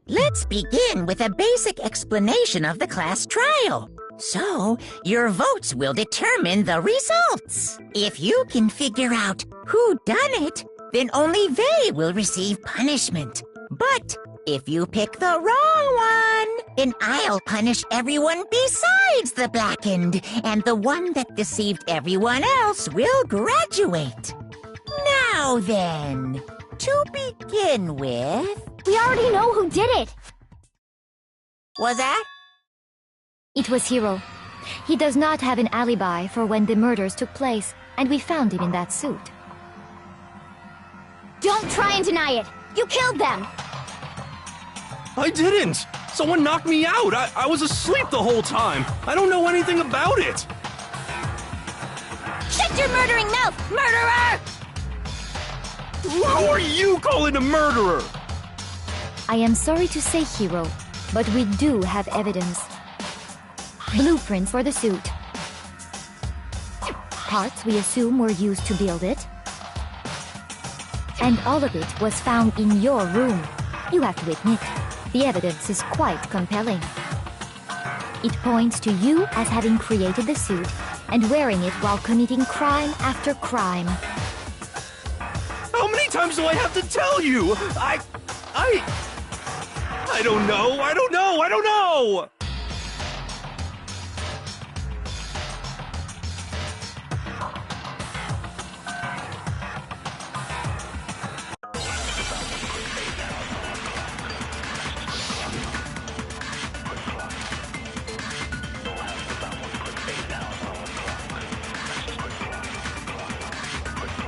Let's begin with a basic explanation of the class trial. So, your votes will determine the results. If you can figure out who done it, then only they will receive punishment. But if you pick the wrong one, then I'll punish everyone besides the blackened, and the one that deceived everyone else will graduate. Now then, to begin with... We already know who did it! Was that? It was Hiro. He does not have an alibi for when the murders took place, and we found him in that suit. Don't try and deny it! You killed them! I didn't! Someone knocked me out! I was asleep the whole time! I don't know anything about it! Shut your murdering mouth, murderer! Who are you calling a murderer? I am sorry to say, Hiro, but we do have evidence. Blueprints for the suit. Parts we assume were used to build it. And all of it was found in your room. You have to admit, the evidence is quite compelling. It points to you as having created the suit and wearing it while committing crime after crime. How many times do I have to tell you? I don't know, I don't know!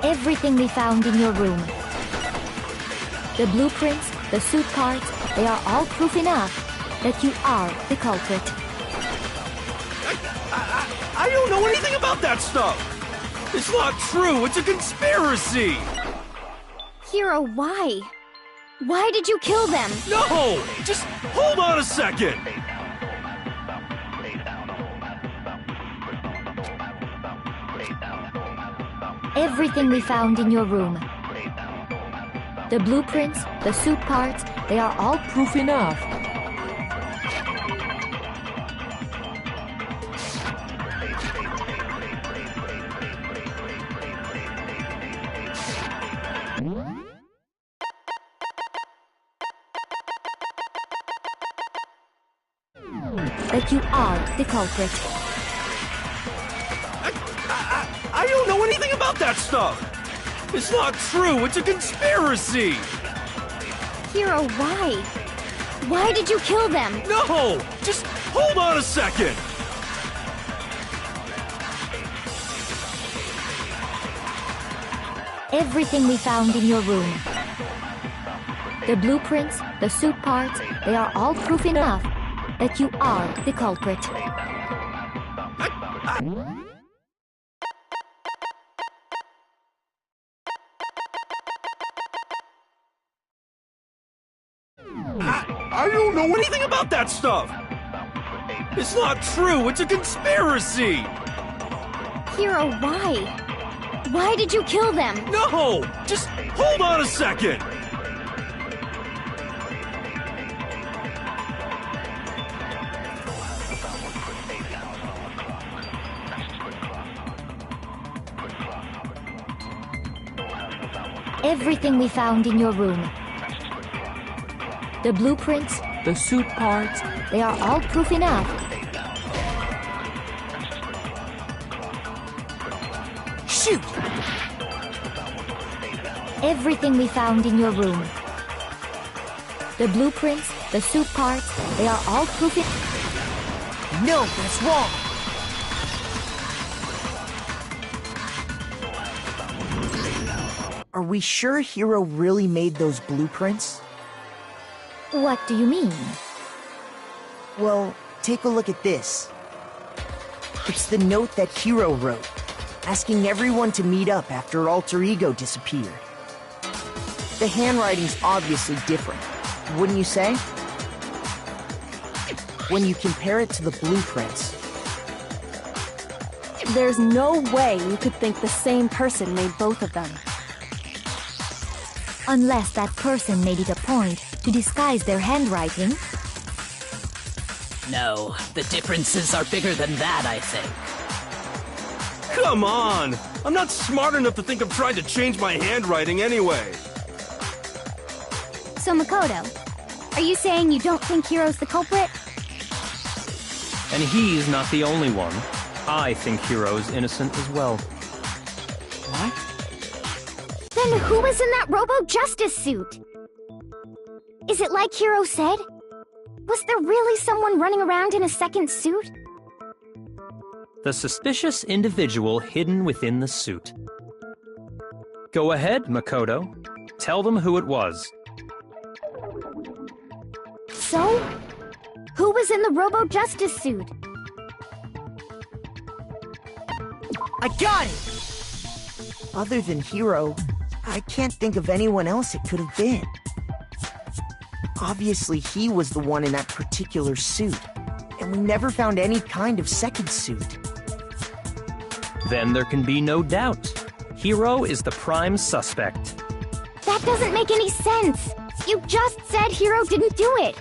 Everything we found in your room. The blueprints, the suit parts, they are all proof enough that you are the culprit. I don't know anything about that stuff! It's not true, it's a conspiracy! Hiro, why? Why did you kill them? No! Just hold on a second! Everything we found in your room. The blueprints, the suit parts, they are all proof enough. That you are the culprit. I don't know anything about that stuff! It's not true, it's a conspiracy! Hiro, why? Why did you kill them? No! Just hold on a second! Everything we found in your room. The blueprints, the suit parts, they are all proof enough that you are the culprit. I don't know anything about that stuff! It's not true! It's a conspiracy! Hiro, why? Why did you kill them? No! Just hold on a second! Everything we found in your room. The blueprints, the suit parts, they are all proof enough. Shoot! Everything we found in your room. The blueprints, the suit parts, they are all proof No, that's wrong! Are we sure Hiro really made those blueprints? What do you mean? Well, take a look at this. It's the note that Hiro wrote, asking everyone to meet up after Alter Ego disappeared. The handwriting's obviously different, wouldn't you say? When you compare it to the blueprints. There's no way you could think the same person made both of them. Unless that person made it a point to disguise their handwriting. No, the differences are bigger than that, I think. Come on! I'm not smart enough to think of trying to change my handwriting anyway. So Makoto, are you saying you don't think Hiro's the culprit? And he's not the only one. I think Hiro's innocent as well. What? Then who was in that Robo-Justice suit? Is it like Hiro said? Was there really someone running around in a second suit? The suspicious individual hidden within the suit. Go ahead, Makoto. Tell them who it was. So? Who was in the Robo-Justice suit? I got it! Other than Hiro, I can't think of anyone else it could have been. Obviously, he was the one in that particular suit, and we never found any kind of second suit. Then there can be no doubt. Hiro is the prime suspect. That doesn't make any sense! You just said Hiro didn't do it!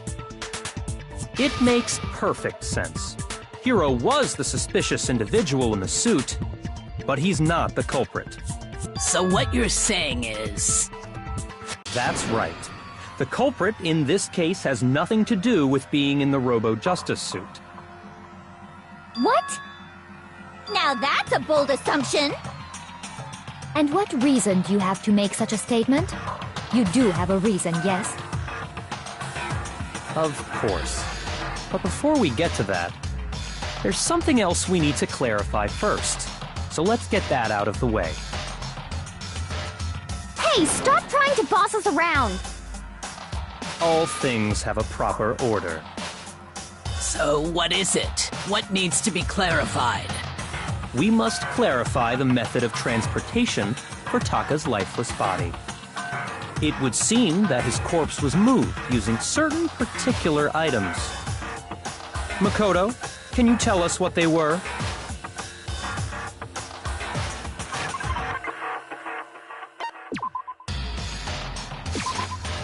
It makes perfect sense. Hiro was the suspicious individual in the suit, but he's not the culprit. So what you're saying is... That's right. The culprit in this case has nothing to do with being in the Robo-Justice suit. What? Now that's a bold assumption! And what reason do you have to make such a statement? You do have a reason, yes? Of course. But before we get to that, there's something else we need to clarify first. So let's get that out of the way. Hey, stop trying to boss us around! All things have a proper order. So what is it? What needs to be clarified? We must clarify the method of transportation for Taka's lifeless body. It would seem that his corpse was moved using certain particular items. Makoto, can you tell us what they were?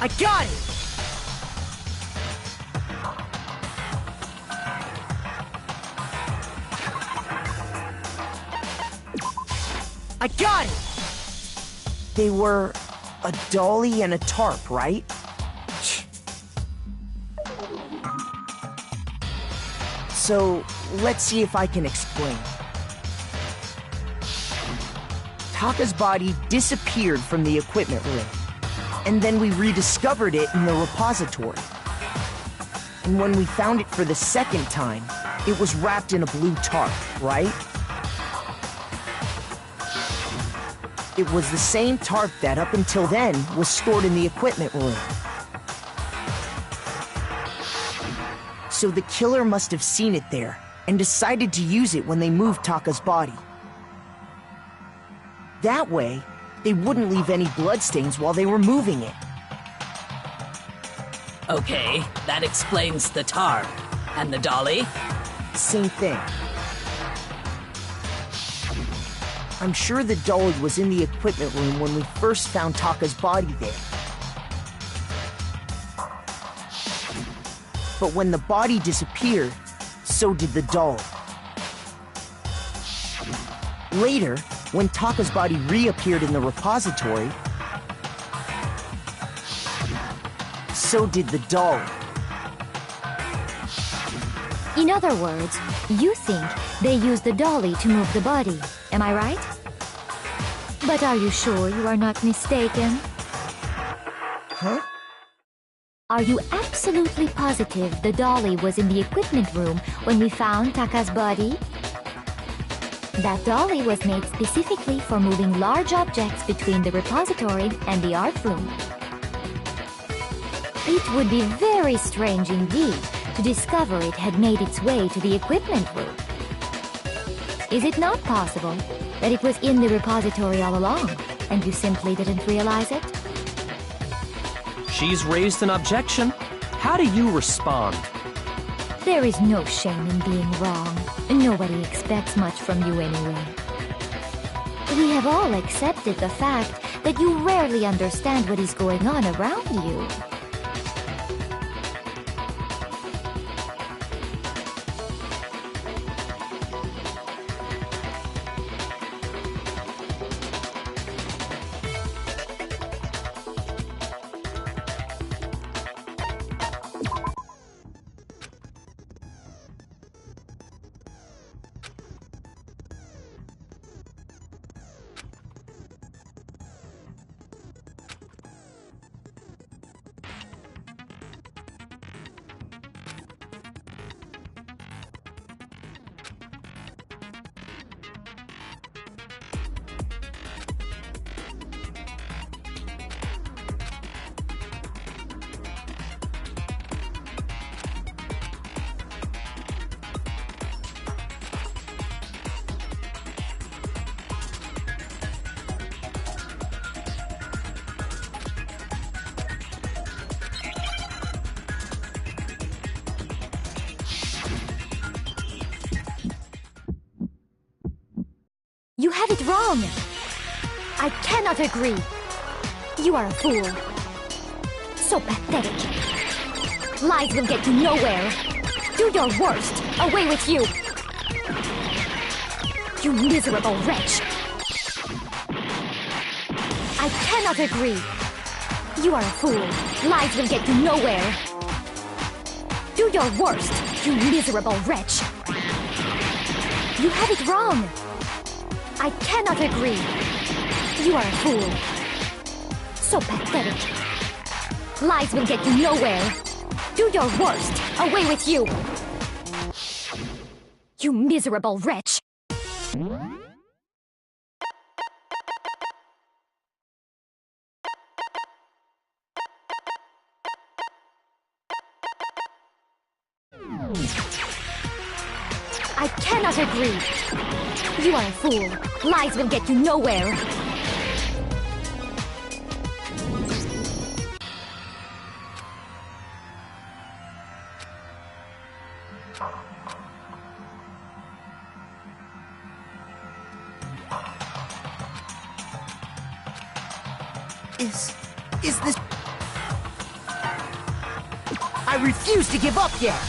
I got it! I got it! They were a dolly and a tarp, right? So, let's see if I can explain. Taka's body disappeared from the equipment room, and then we rediscovered it in the repository. And when we found it for the second time, it was wrapped in a blue tarp, right? It was the same tarp that, up until then, was stored in the equipment room. So the killer must have seen it there, and decided to use it when they moved Taka's body. That way, they wouldn't leave any bloodstains while they were moving it. Okay, that explains the tarp. And the dolly? Same thing. I'm sure the dolly was in the equipment room when we first found Taka's body there. But when the body disappeared, so did the dolly. Later, when Taka's body reappeared in the repository, so did the dolly. In other words, you think they used the dolly to move the body, am I right? But are you sure you are not mistaken? Huh? Are you absolutely positive the dolly was in the equipment room when we found Taka's body? That dolly was made specifically for moving large objects between the repository and the art room. It would be very strange indeed to discover it had made its way to the equipment room. Is it not possible that it was in the repository all along, and you simply didn't realize it? She's raised an objection. How do you respond? There is no shame in being wrong. Nobody expects much from you anyway. We have all accepted the fact that you rarely understand what is going on around you. You have it wrong! I cannot agree! You are a fool. So pathetic. Lies will get you nowhere. Do your worst! Away with you! You miserable wretch! I cannot agree! You are a fool. Lies will get you nowhere. Do your worst, you miserable wretch! You have it wrong! I cannot agree. You are a fool. So pathetic. Lies will get you nowhere. Do your worst. Away with you. You miserable wretch. I cannot agree. You are a fool. Lies will get you nowhere. Is this... I refuse to give up yet!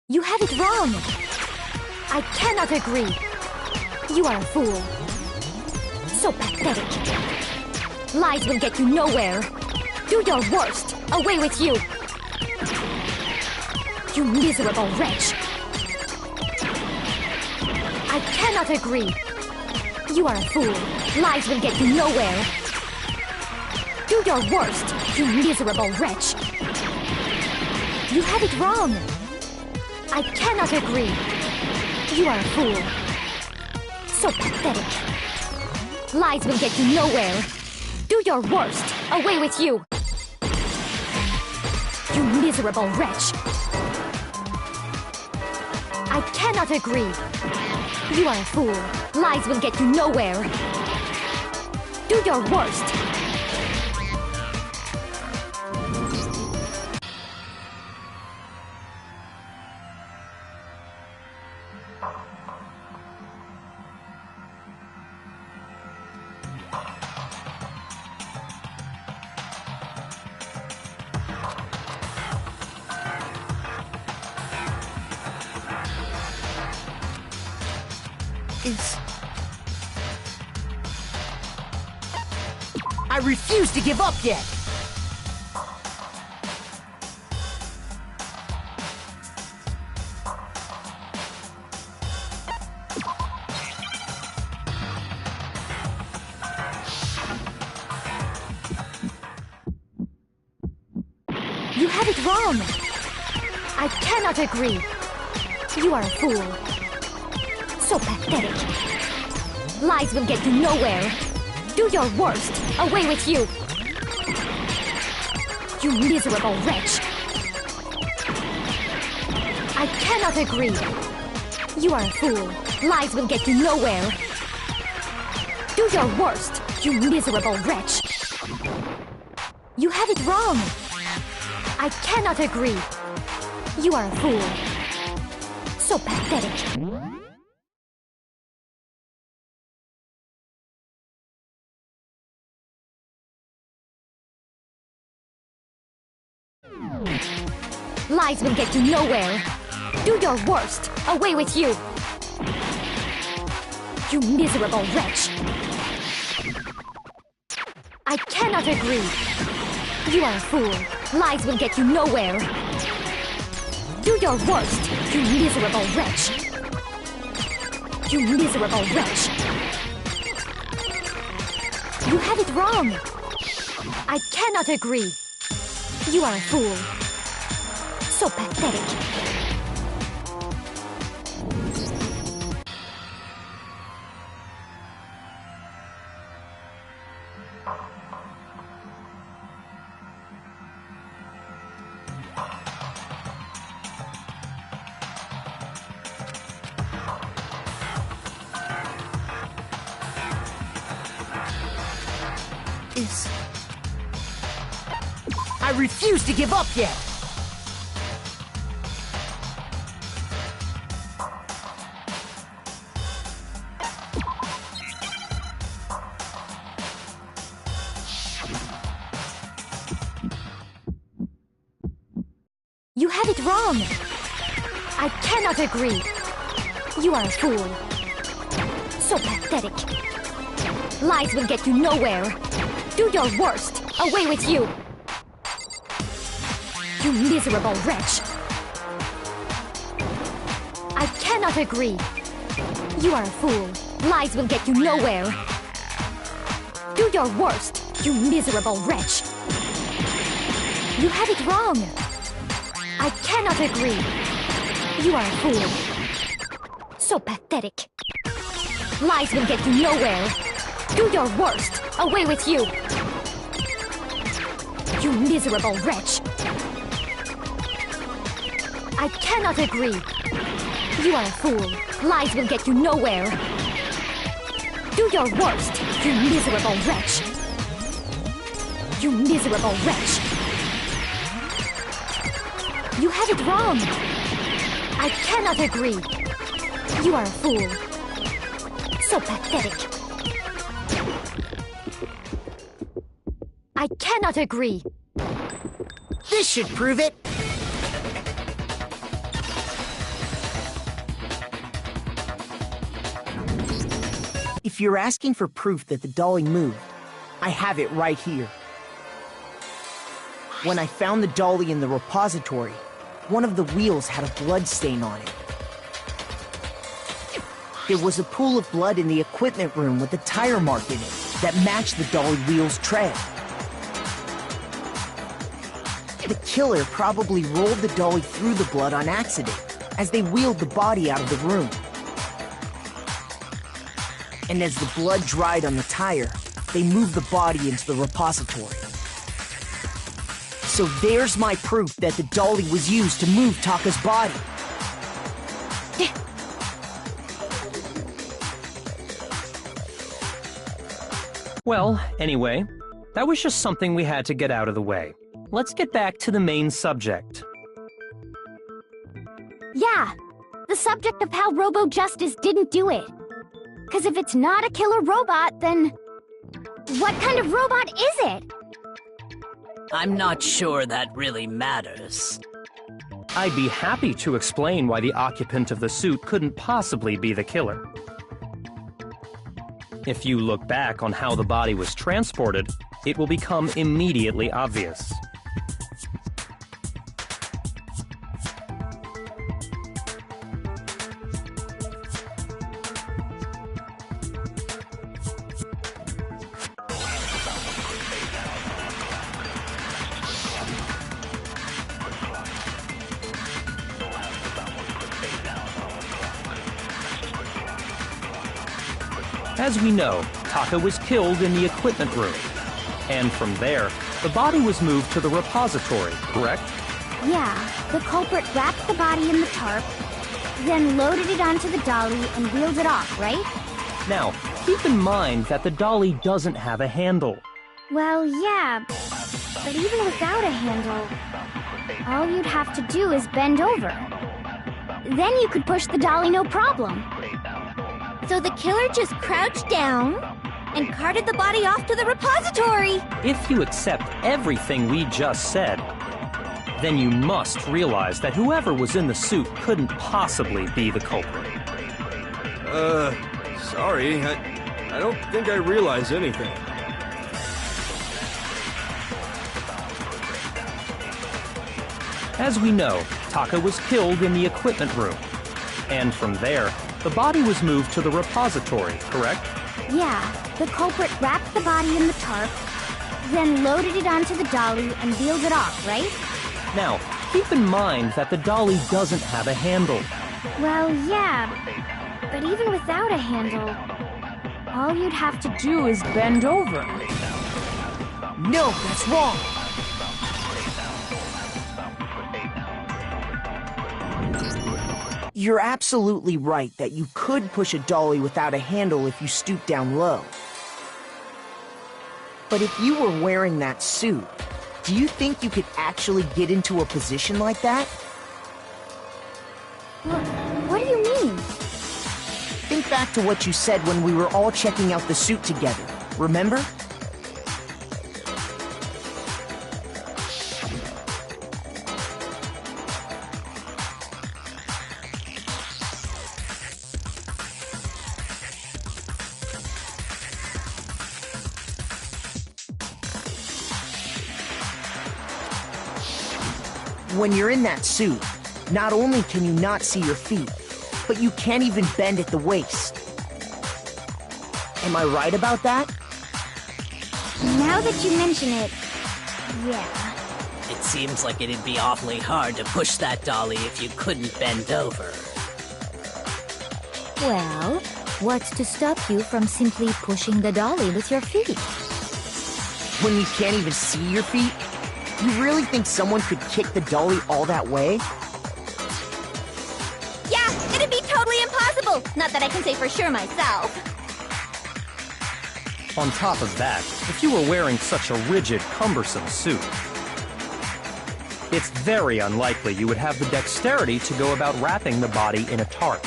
You have it wrong! I cannot agree! You are a fool. So pathetic. Lies will get you nowhere. Do your worst. Away with you. You miserable wretch. I cannot agree. You are a fool. Lies will get you nowhere. Do your worst, you miserable wretch! You have it wrong! I cannot agree! You are a fool! So pathetic! Lies will get you nowhere! Do your worst! Away with you! You miserable wretch! I cannot agree! You are a fool! Lies will get you nowhere! Do your worst! I refuse to give up yet! You have it wrong! I cannot agree! You are a fool! So pathetic! Lies will get you nowhere! Do your worst! Away with you! You miserable wretch! I cannot agree! You are a fool! Lies will get you nowhere! Do your worst! You miserable wretch! You have it wrong! I cannot agree! You are a fool! So pathetic! Lies will get you nowhere! Do your worst! Away with you! You miserable wretch! I cannot agree! You are a fool! Lies will get you nowhere! Do your worst! You miserable wretch! You miserable wretch! You have it wrong! I cannot agree! You are a fool! So pathetic! I refuse to give up yet! You have it wrong! I cannot agree! You are a fool! So pathetic! Lies will get you nowhere! Do your worst! Away with you! You miserable wretch! I cannot agree! You are a fool! Lies will get you nowhere! Do your worst! You miserable wretch! You have it wrong! I cannot agree! You are a fool! So pathetic! Lies will get you nowhere! Do your worst! Away with you! You miserable wretch! I cannot agree! You are a fool! Lies will get you nowhere! Do your worst! You miserable wretch! You miserable wretch! You have it wrong! I cannot agree! You are a fool! So pathetic! I cannot agree! This should prove it! If you're asking for proof that the dolly moved, I have it right here. When I found the dolly in the repository, one of the wheels had a blood stain on it. There was a pool of blood in the equipment room with a tire mark in it that matched the dolly wheel's tread. The killer probably rolled the dolly through the blood on accident as they wheeled the body out of the room. And as the blood dried on the tire, they moved the body into the repository. So there's my proof that the dolly was used to move Taka's body. Well, anyway, that was just something we had to get out of the way. Let's get back to the main subject. Yeah, the subject of how Robo Justice didn't do it. Because if it's not a killer robot, then what kind of robot is it? I'm not sure that really matters. I'd be happy to explain why the occupant of the suit couldn't possibly be the killer. If you look back on how the body was transported, it will become immediately obvious. As we know, Taka was killed in the equipment room. And from there, the body was moved to the repository, correct? Yeah, the culprit wrapped the body in the tarp, then loaded it onto the dolly and wheeled it off, right? Now, keep in mind that the dolly doesn't have a handle. Well, yeah, but even without a handle, all you'd have to do is bend over. Then you could push the dolly no problem. So the killer just crouched down and carted the body off to the repository. If you accept everything we just said, then you must realize that whoever was in the suit couldn't possibly be the culprit. Sorry, I don't think I realize anything. As we know, Taka was killed in the equipment room. And from there, the body was moved to the repository, correct? Yeah, the culprit wrapped the body in the tarp, then loaded it onto the dolly and wheeled it off, right? Now, keep in mind that the dolly doesn't have a handle. Well, yeah, but even without a handle, all you'd have to do is bend over. No, that's wrong. You're absolutely right that you could push a dolly without a handle if you stoop down low. But if you were wearing that suit, do you think you could actually get into a position like that? What do you mean? Think back to what you said when we were all checking out the suit together, remember? When you're in that suit, not only can you not see your feet, but you can't even bend at the waist. Am I right about that? Now that you mention it, yeah. It seems like it'd be awfully hard to push that dolly if you couldn't bend over. Well, what's to stop you from simply pushing the dolly with your feet? When you can't even see your feet? You really think someone could kick the dolly all that way? Yeah, it'd be totally impossible! Not that I can say for sure myself. On top of that, if you were wearing such a rigid, cumbersome suit, it's very unlikely you would have the dexterity to go about wrapping the body in a tarp.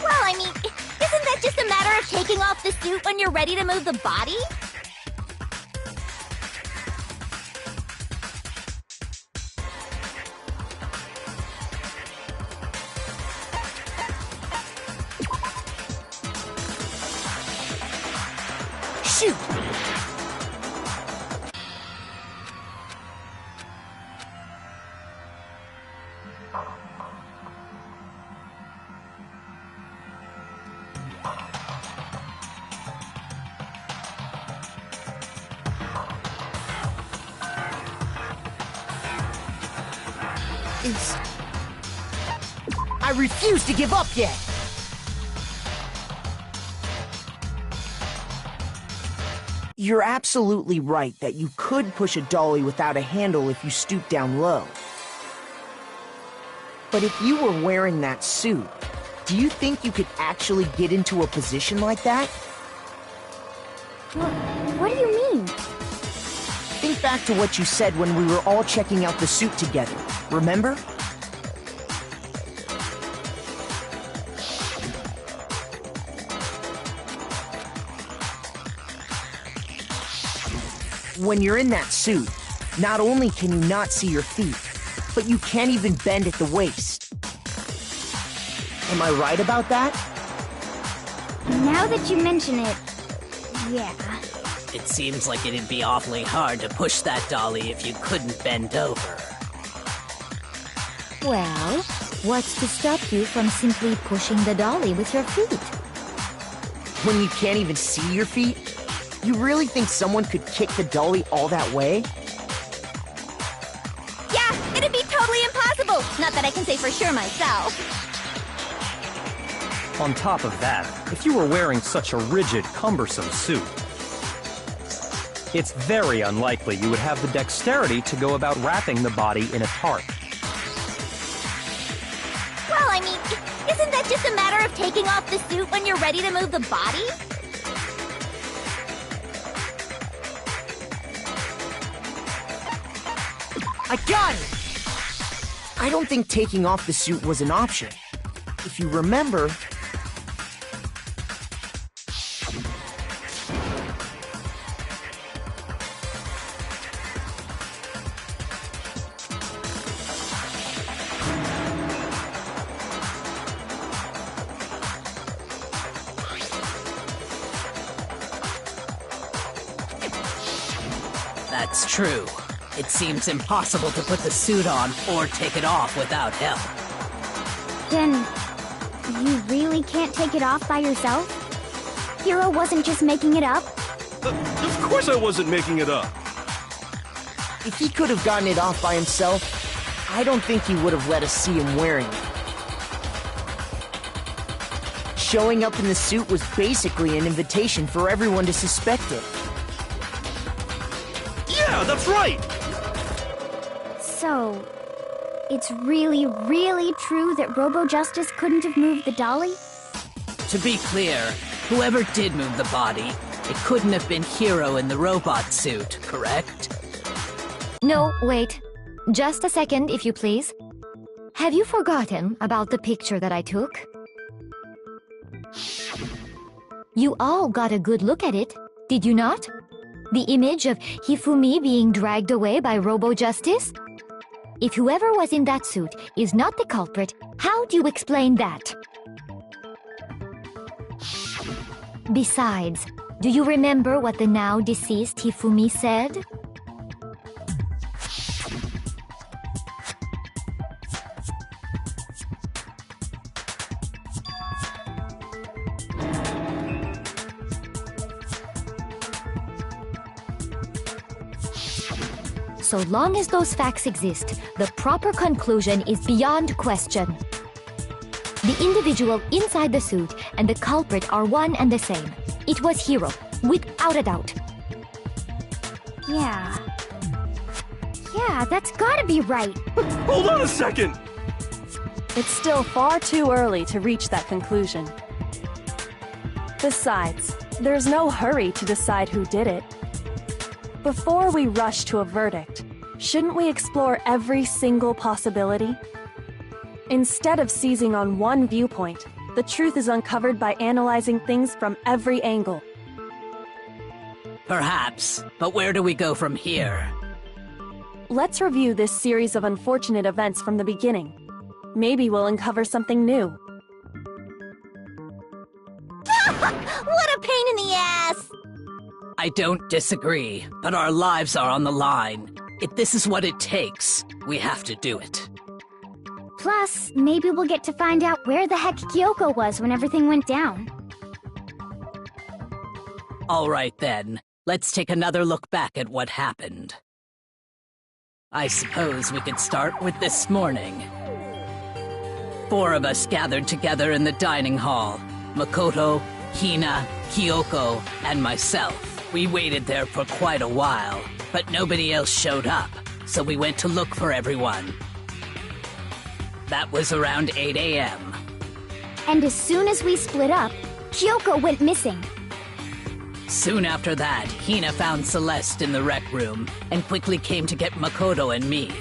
Well, I mean, isn't that just a matter of taking off the suit when you're ready to move the body? Shoot! is... I refuse to give up yet! You're absolutely right that you could push a dolly without a handle if you stoop down low. But if you were wearing that suit, do you think you could actually get into a position like that? What do you mean? Think back to what you said when we were all checking out the suit together, remember? When you're in that suit, not only can you not see your feet, but you can't even bend at the waist. Am I right about that? Now that you mention it, yeah. It seems like it'd be awfully hard to push that dolly if you couldn't bend over. Well, what's to stop you from simply pushing the dolly with your feet? When you can't even see your feet? You really think someone could kick the dolly all that way? Yeah, it'd be totally impossible! Not that I can say for sure myself. On top of that, if you were wearing such a rigid, cumbersome suit, it's very unlikely you would have the dexterity to go about wrapping the body in a tarp. Well, I mean, isn't that just a matter of taking off the suit when you're ready to move the body? I got it! I don't think taking off the suit was an option. If you remember... That's true. It seems impossible to put the suit on or take it off without help. Then, you really can't take it off by yourself? Hiro wasn't just making it up? Of course I wasn't making it up. If he could have gotten it off by himself, I don't think he would have let us see him wearing it. Showing up in the suit was basically an invitation for everyone to suspect it. Yeah, that's right! So, it's really, really true that Robo-Justice couldn't have moved the dolly? To be clear, whoever did move the body, it couldn't have been Hiro in the robot suit, correct? No, wait. Just a second, if you please. Have you forgotten about the picture that I took? You all got a good look at it, did you not? The image of Hifumi being dragged away by Robo-Justice? If whoever was in that suit is not the culprit, how do you explain that? Besides, do you remember what the now deceased Hifumi said? So long as those facts exist, the proper conclusion is beyond question. The individual inside the suit and the culprit are one and the same. It was Hiro, without a doubt. Yeah, that's gotta be right. Hold on a second! It's still far too early to reach that conclusion. Besides, there's no hurry to decide who did it. Before we rush to a verdict, shouldn't we explore every single possibility? Instead of seizing on one viewpoint, the truth is uncovered by analyzing things from every angle. Perhaps, but where do we go from here? Let's review this series of unfortunate events from the beginning. Maybe we'll uncover something new. What a pain in the ass! I don't disagree, but our lives are on the line. If this is what it takes, we have to do it. Plus, maybe we'll get to find out where the heck Kyoko was when everything went down. All right then, let's take another look back at what happened. I suppose we could start with this morning. 4 of us gathered together in the dining hall. Makoto, Hina, Kyoko, and myself. We waited there for quite a while, but nobody else showed up, so we went to look for everyone. That was around 8 a.m. And as soon as we split up, Kyoko went missing. Soon after that, Hina found Celeste in the rec room and quickly came to get Makoto and me.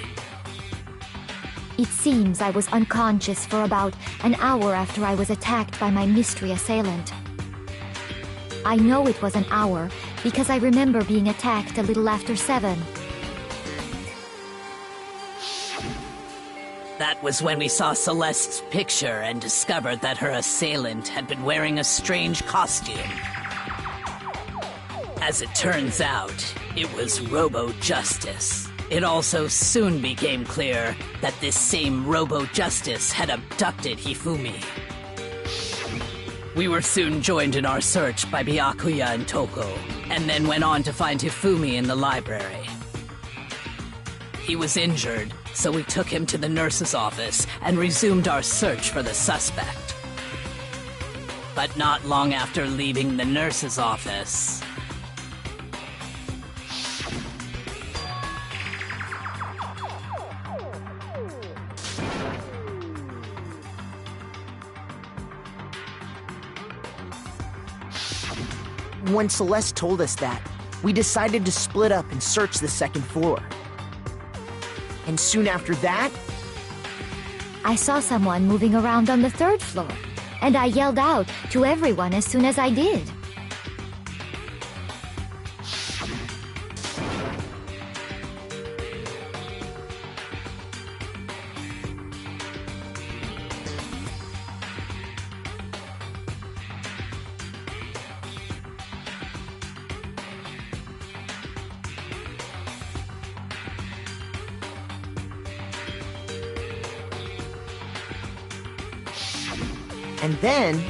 It seems I was unconscious for about an hour after I was attacked by my mystery assailant. I know it was an hour because I remember being attacked a little after 7. That was when we saw Celeste's picture and discovered that her assailant had been wearing a strange costume. As it turns out, it was Robo-Justice. It also soon became clear that this same Robo-Justice had abducted Hifumi. We were soon joined in our search by Byakuya and Toko, and then went on to find Hifumi in the library. He was injured, so we took him to the nurse's office and resumed our search for the suspect. But not long after leaving the nurse's office... When Celeste told us that, we decided to split up and search the second floor. And soon after that, I saw someone moving around on the 3rd floor, and I yelled out to everyone as soon as I did. and then...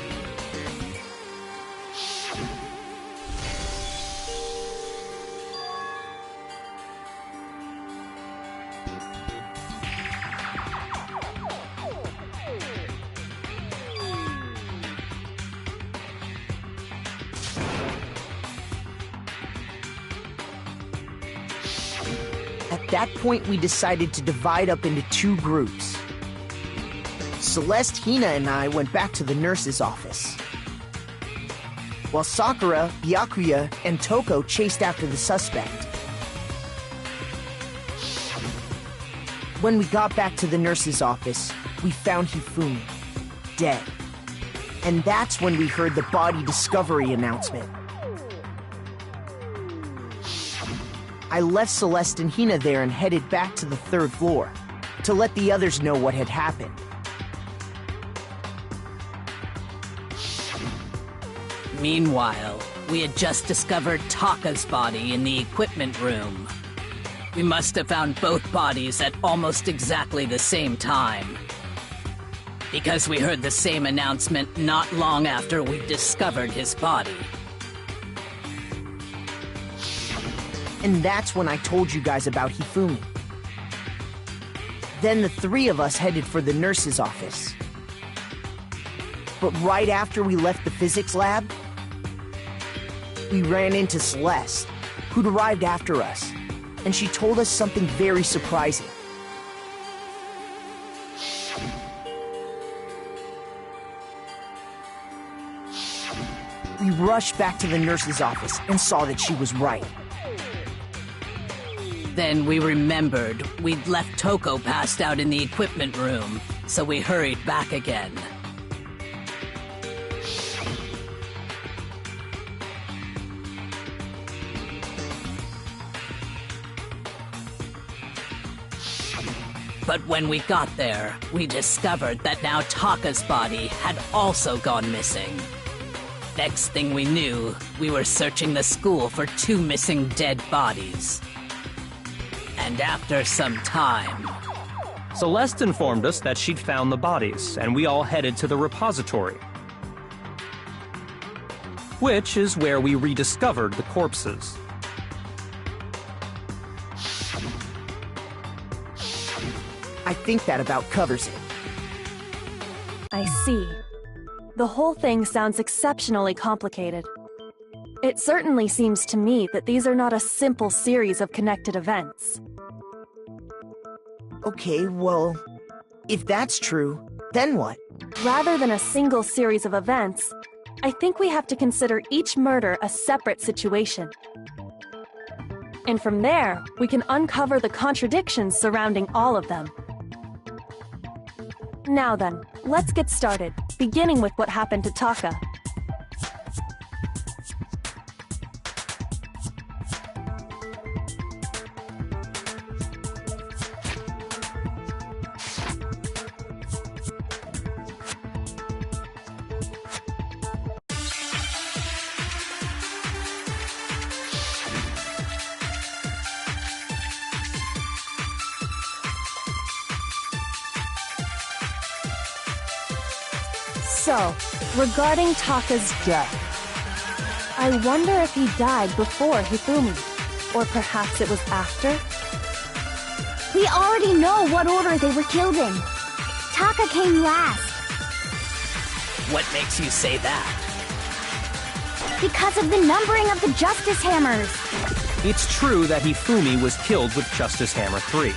At that point, we decided to divide up into 2 groups. Celeste, Hina, and I went back to the nurse's office, while Sakura, Byakuya, and Toko chased after the suspect. When we got back to the nurse's office, we found Hifumi, dead. And that's when we heard the body discovery announcement. I left Celeste and Hina there and headed back to the 3rd floor to let the others know what had happened. Meanwhile, we had just discovered Taka's body in the equipment room. We must have found both bodies at almost exactly the same time, because we heard the same announcement not long after we discovered his body. And that's when I told you guys about Hifumi. Then the 3 of us headed for the nurse's office. But right after we left the physics lab, we ran into Celeste, who'd arrived after us, and she told us something very surprising. We rushed back to the nurse's office and saw that she was right. Then we remembered we'd left Toko passed out in the equipment room, so we hurried back again. But when we got there, we discovered that now Taka's body had also gone missing. Next thing we knew, we were searching the school for 2 missing dead bodies. And after some time... Celeste informed us that she'd found the bodies, and we all headed to the repository, which is where we rediscovered the corpses. think that about covers it. I see. The whole thing sounds exceptionally complicated. It certainly seems to me that these are not a simple series of connected events. Okay, well, if that's true, then what? Rather than a single series of events, I think we have to consider each murder a separate situation. And from there, we can uncover the contradictions surrounding all of them. Now then, let's get started, beginning with what happened to Taka. So, regarding Taka's death, I wonder if he died before Hifumi, or perhaps it was after? We already know what order they were killed in. Taka came last. What makes you say that? Because of the numbering of the Justice Hammers. It's true that Hifumi was killed with Justice Hammer 3,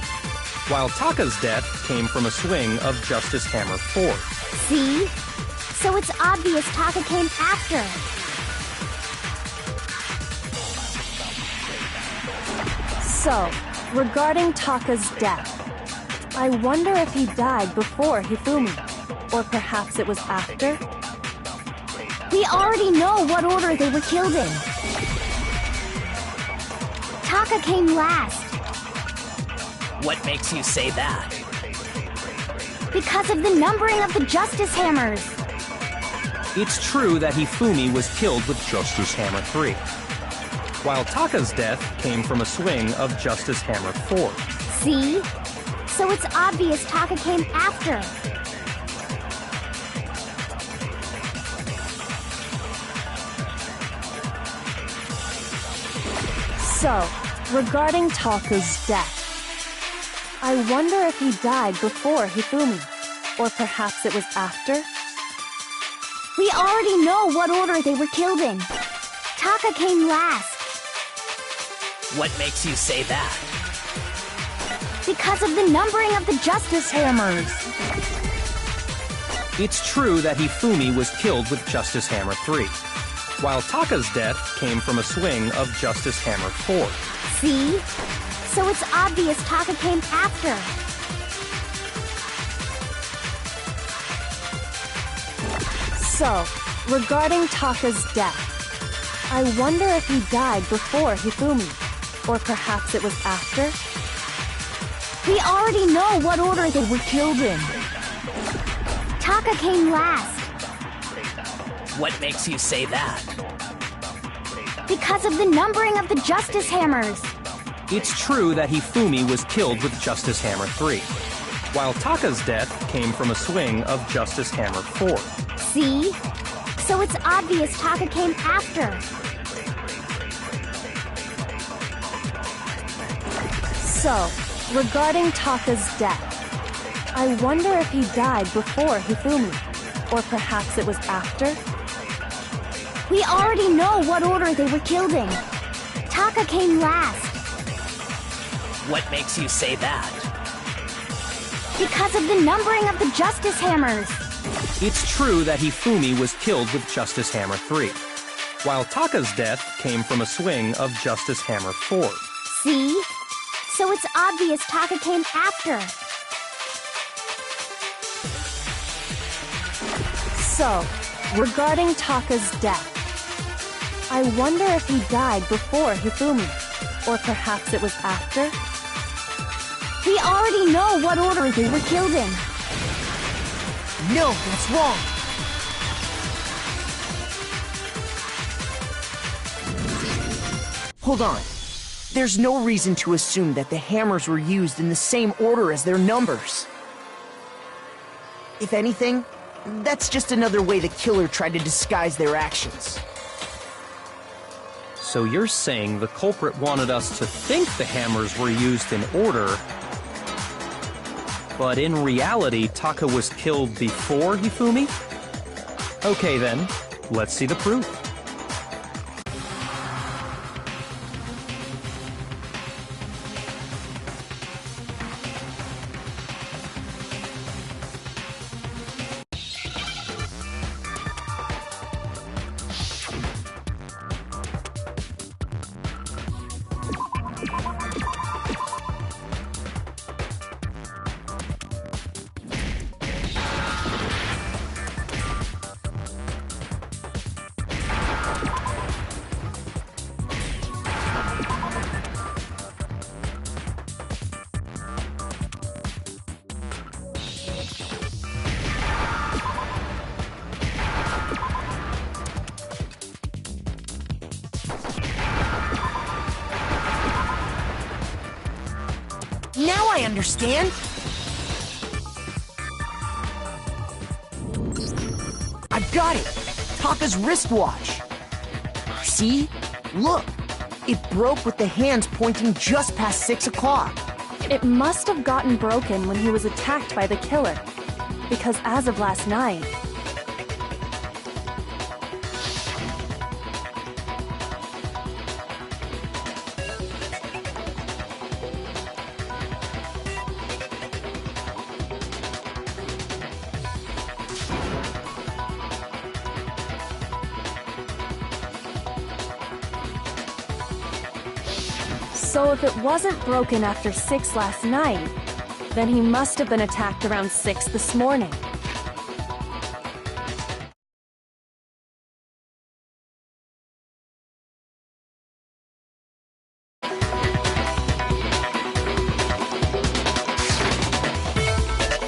while Taka's death came from a swing of Justice Hammer 4. See? So it's obvious Taka came after. So, regarding Taka's death, I wonder if he died before Hifumi, or perhaps it was after? We already know what order they were killed in. Taka came last. What makes you say that? Because of the numbering of the Justice Hammers. It's true that Hifumi was killed with Justice Hammer 3, while Taka's death came from a swing of Justice Hammer 4. See? So it's obvious Taka came after. So, regarding Taka's death, I wonder if he died before Hifumi, or perhaps it was after? We already know what order they were killed in. Taka came last. What makes you say that? Because of the numbering of the Justice Hammers. It's true that Hifumi was killed with Justice Hammer 3, while Taka's death came from a swing of Justice Hammer 4. See? So it's obvious Taka came after. So, regarding Taka's death, I wonder if he died before Hifumi, or perhaps it was after? We already know what order they were killed in. Taka came last. What makes you say that? Because of the numbering of the Justice Hammers. It's true that Hifumi was killed with Justice Hammer 3, while Taka's death came from a swing of Justice Hammer 4. See? So it's obvious Taka came after. So, regarding Taka's death, I wonder if he died before Hifumi, or perhaps it was after? We already know what order they were killed in. Taka came last. What makes you say that? Because of the numbering of the Justice Hammers. It's true that Hifumi was killed with Justice Hammer 3, while Taka's death came from a swing of Justice Hammer 4. See? So it's obvious Taka came after. So, regarding Taka's death, I wonder if he died before Hifumi, or perhaps it was after? We already know what order they were killed in. No, that's wrong. Hold on. There's no reason to assume that the hammers were used in the same order as their numbers. If anything, that's just another way the killer tried to disguise their actions. So you're saying the culprit wanted us to think the hammers were used in order, But in reality, Taka was killed before Hifumi? Okay then, let's see the proof. Now I understand. I've got it. Taka's wristwatch. See? Look. It broke with the hands pointing just past 6 o'clock. It must have gotten broken when he was attacked by the killer. Because as of last night, so if it wasn't broken after 6 last night, then he must have been attacked around 6 this morning.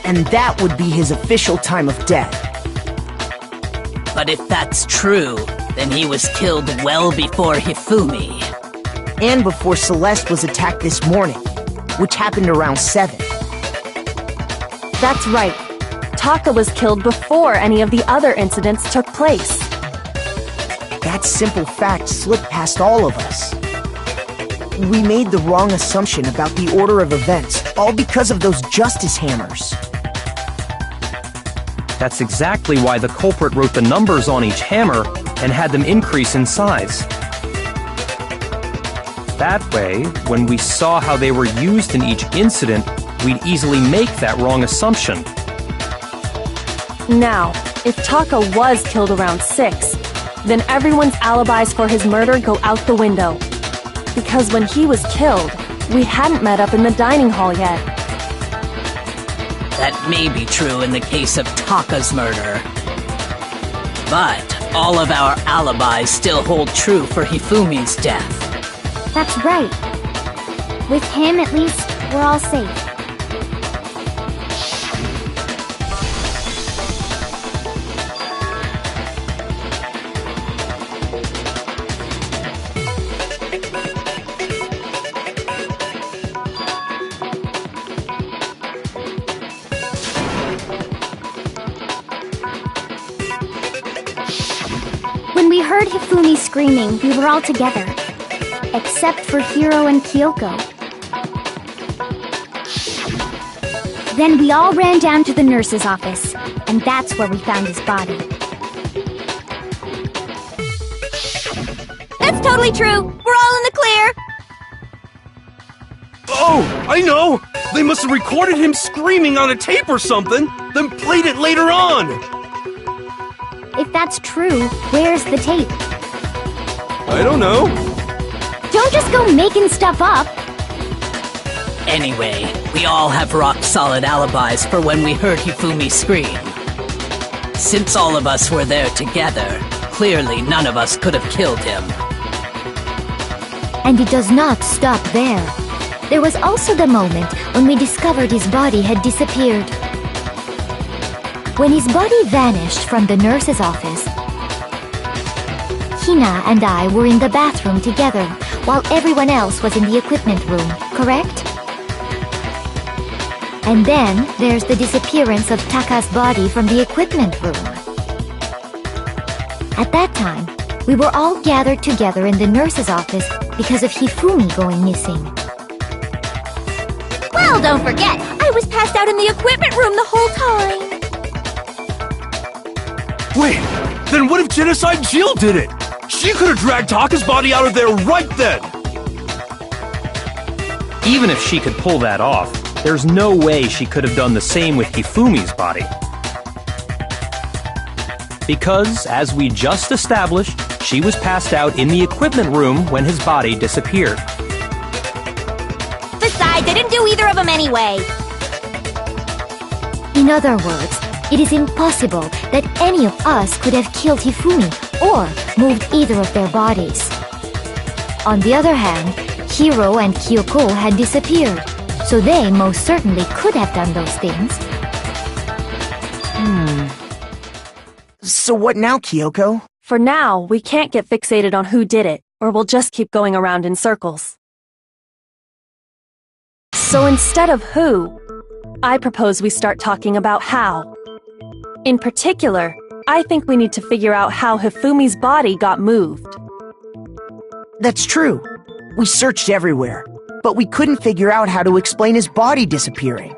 And that would be his official time of death. But if that's true, then he was killed well before Hifumi. And before Celeste was attacked this morning, which happened around 7. That's right. Taka was killed before any of the other incidents took place. That simple fact slipped past all of us. We made the wrong assumption about the order of events, all because of those justice hammers. That's exactly why the culprit wrote the numbers on each hammer and had them increase in size. That way, when we saw how they were used in each incident, we'd easily make that wrong assumption. Now, if Taka was killed around 6, then everyone's alibis for his murder go out the window. Because when he was killed, we hadn't met up in the dining hall yet. That may be true in the case of Taka's murder. But all of our alibis still hold true for Hifumi's death. That's right. With him, at least, we're all safe. When we heard Hifumi screaming, we were all together. Except for Hiro and Kyoko. Then we all ran down to the nurse's office, and that's where we found his body. That's totally true! We're all in the clear! Oh, I know! They must have recorded him screaming on a tape or something, then played it later on! If that's true, where's the tape? I don't know. Don't just go making stuff up! Anyway, we all have rock-solid alibis for when we heard Hifumi scream. Since all of us were there together, clearly none of us could have killed him. And it does not stop there. There was also the moment when we discovered his body had disappeared. When his body vanished from the nurse's office, Hina and I were in the bathroom together, while everyone else was in the equipment room, correct? And then there's the disappearance of Taka's body from the equipment room. At that time, we were all gathered together in the nurse's office because of Hifumi going missing. Well, don't forget, I was passed out in the equipment room the whole time. Wait, then what if Genocide Jill did it? She could have dragged Taka's body out of there right then! Even if she could pull that off, there's no way she could have done the same with Hifumi's body. Because, as we just established, she was passed out in the equipment room when his body disappeared. Besides, I didn't do either of them anyway. In other words, it is impossible that any of us could have killed Hifumi or moved either of their bodies. On the other hand, Hiro and Kyoko had disappeared, so they most certainly could have done those things. So what now, Kyoko? For now, we can't get fixated on who did it, or we'll just keep going around in circles. So instead of who, I propose we start talking about how. In particular, I think we need to figure out how Hifumi's body got moved. That's true. We searched everywhere, but we couldn't figure out how to explain his body disappearing.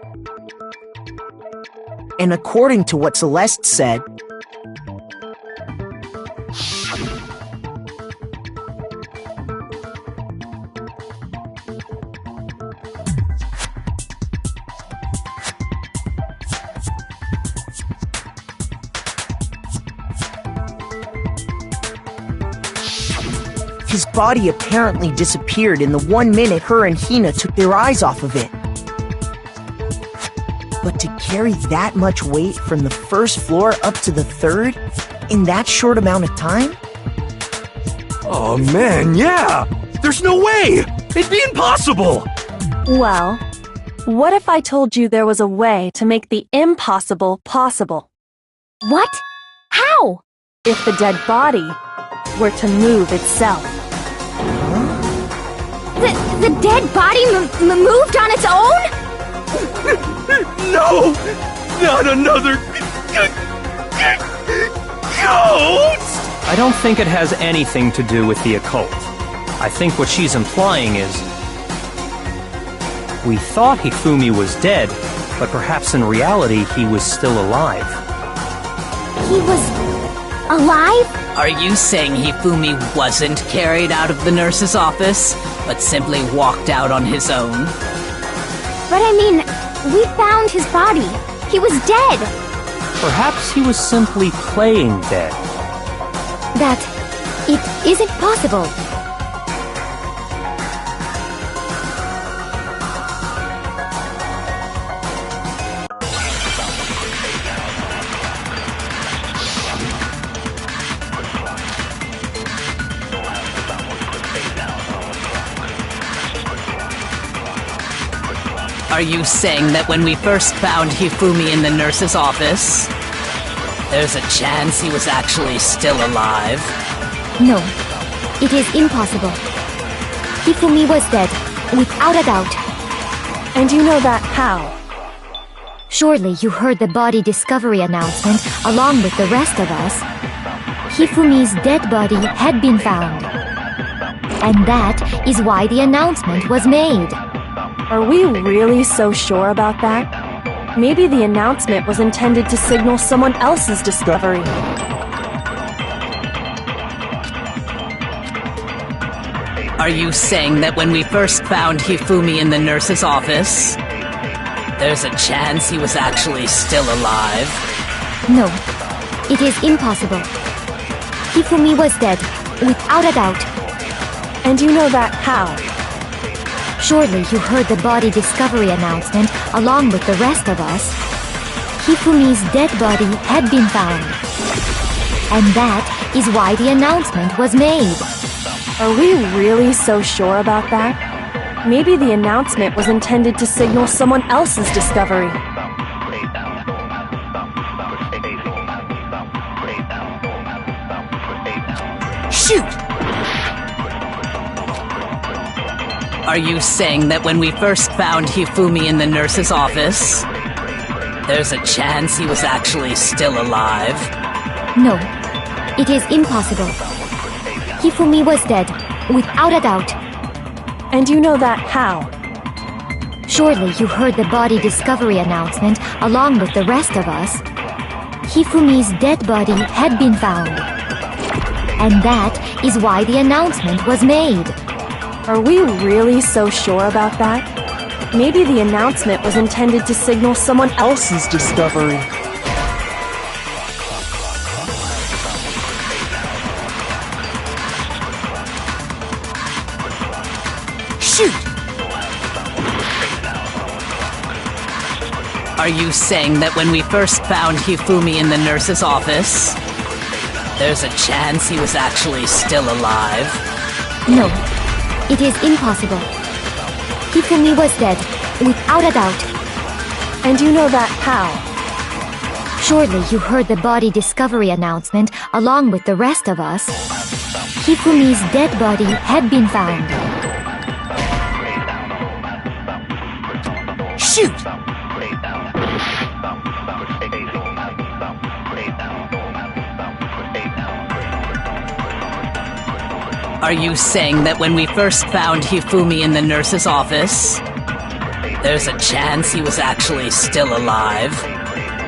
And according to what Celeste said, his body apparently disappeared in the 1 minute her and Hina took their eyes off of it. But to carry that much weight from the first floor up to the third in that short amount of time? Oh man, yeah! There's no way! It'd be impossible! Well, what if I told you there was a way to make the impossible possible? What? How? If the dead body were to move itself. The dead body moved on its own? No! Not another... ghost! I don't think it has anything to do with the occult. I think what she's implying is... we thought Hifumi was dead, but perhaps in reality he was still alive. He was alive? Are you saying Hifumi wasn't carried out of the nurse's office, but simply walked out on his own? But I mean, we found his body. He was dead. Perhaps he was simply playing dead. That it isn't possible. Are you saying that when we first found Hifumi in the nurse's office, there's a chance he was actually still alive? No, it is impossible. Hifumi was dead, without a doubt. And you know that how? Surely you heard the body discovery announcement along with the rest of us. Hifumi's dead body had been found. And that is why the announcement was made. Are we really so sure about that? Maybe the announcement was intended to signal someone else's discovery. Are you saying that when we first found Hifumi in the nurse's office, there's a chance he was actually still alive? No, it is impossible. Hifumi was dead, without a doubt. And you know that how? Surely you heard the body discovery announcement along with the rest of us. Hifumi's dead body had been found. And that is why the announcement was made. Are we really so sure about that? Maybe the announcement was intended to signal someone else's discovery. shoot! Are you saying that when we first found Hifumi in the nurse's office, there's a chance he was actually still alive? No, it is impossible. Hifumi was dead, without a doubt. And you know that how? Surely you heard the body discovery announcement along with the rest of us. Hifumi's dead body had been found. And that is why the announcement was made. Are we really so sure about that? Maybe the announcement was intended to signal someone else's discovery. Shoot! Are you saying that when we first found Hifumi in the nurse's office, there's a chance he was actually still alive? No, it is impossible. Hifumi was dead, without a doubt. And you know that how? Surely you heard the body discovery announcement along with the rest of us. Hifumi's dead body had been found. Shoot! Are you saying that when we first found Hifumi in the nurse's office, there's a chance he was actually still alive?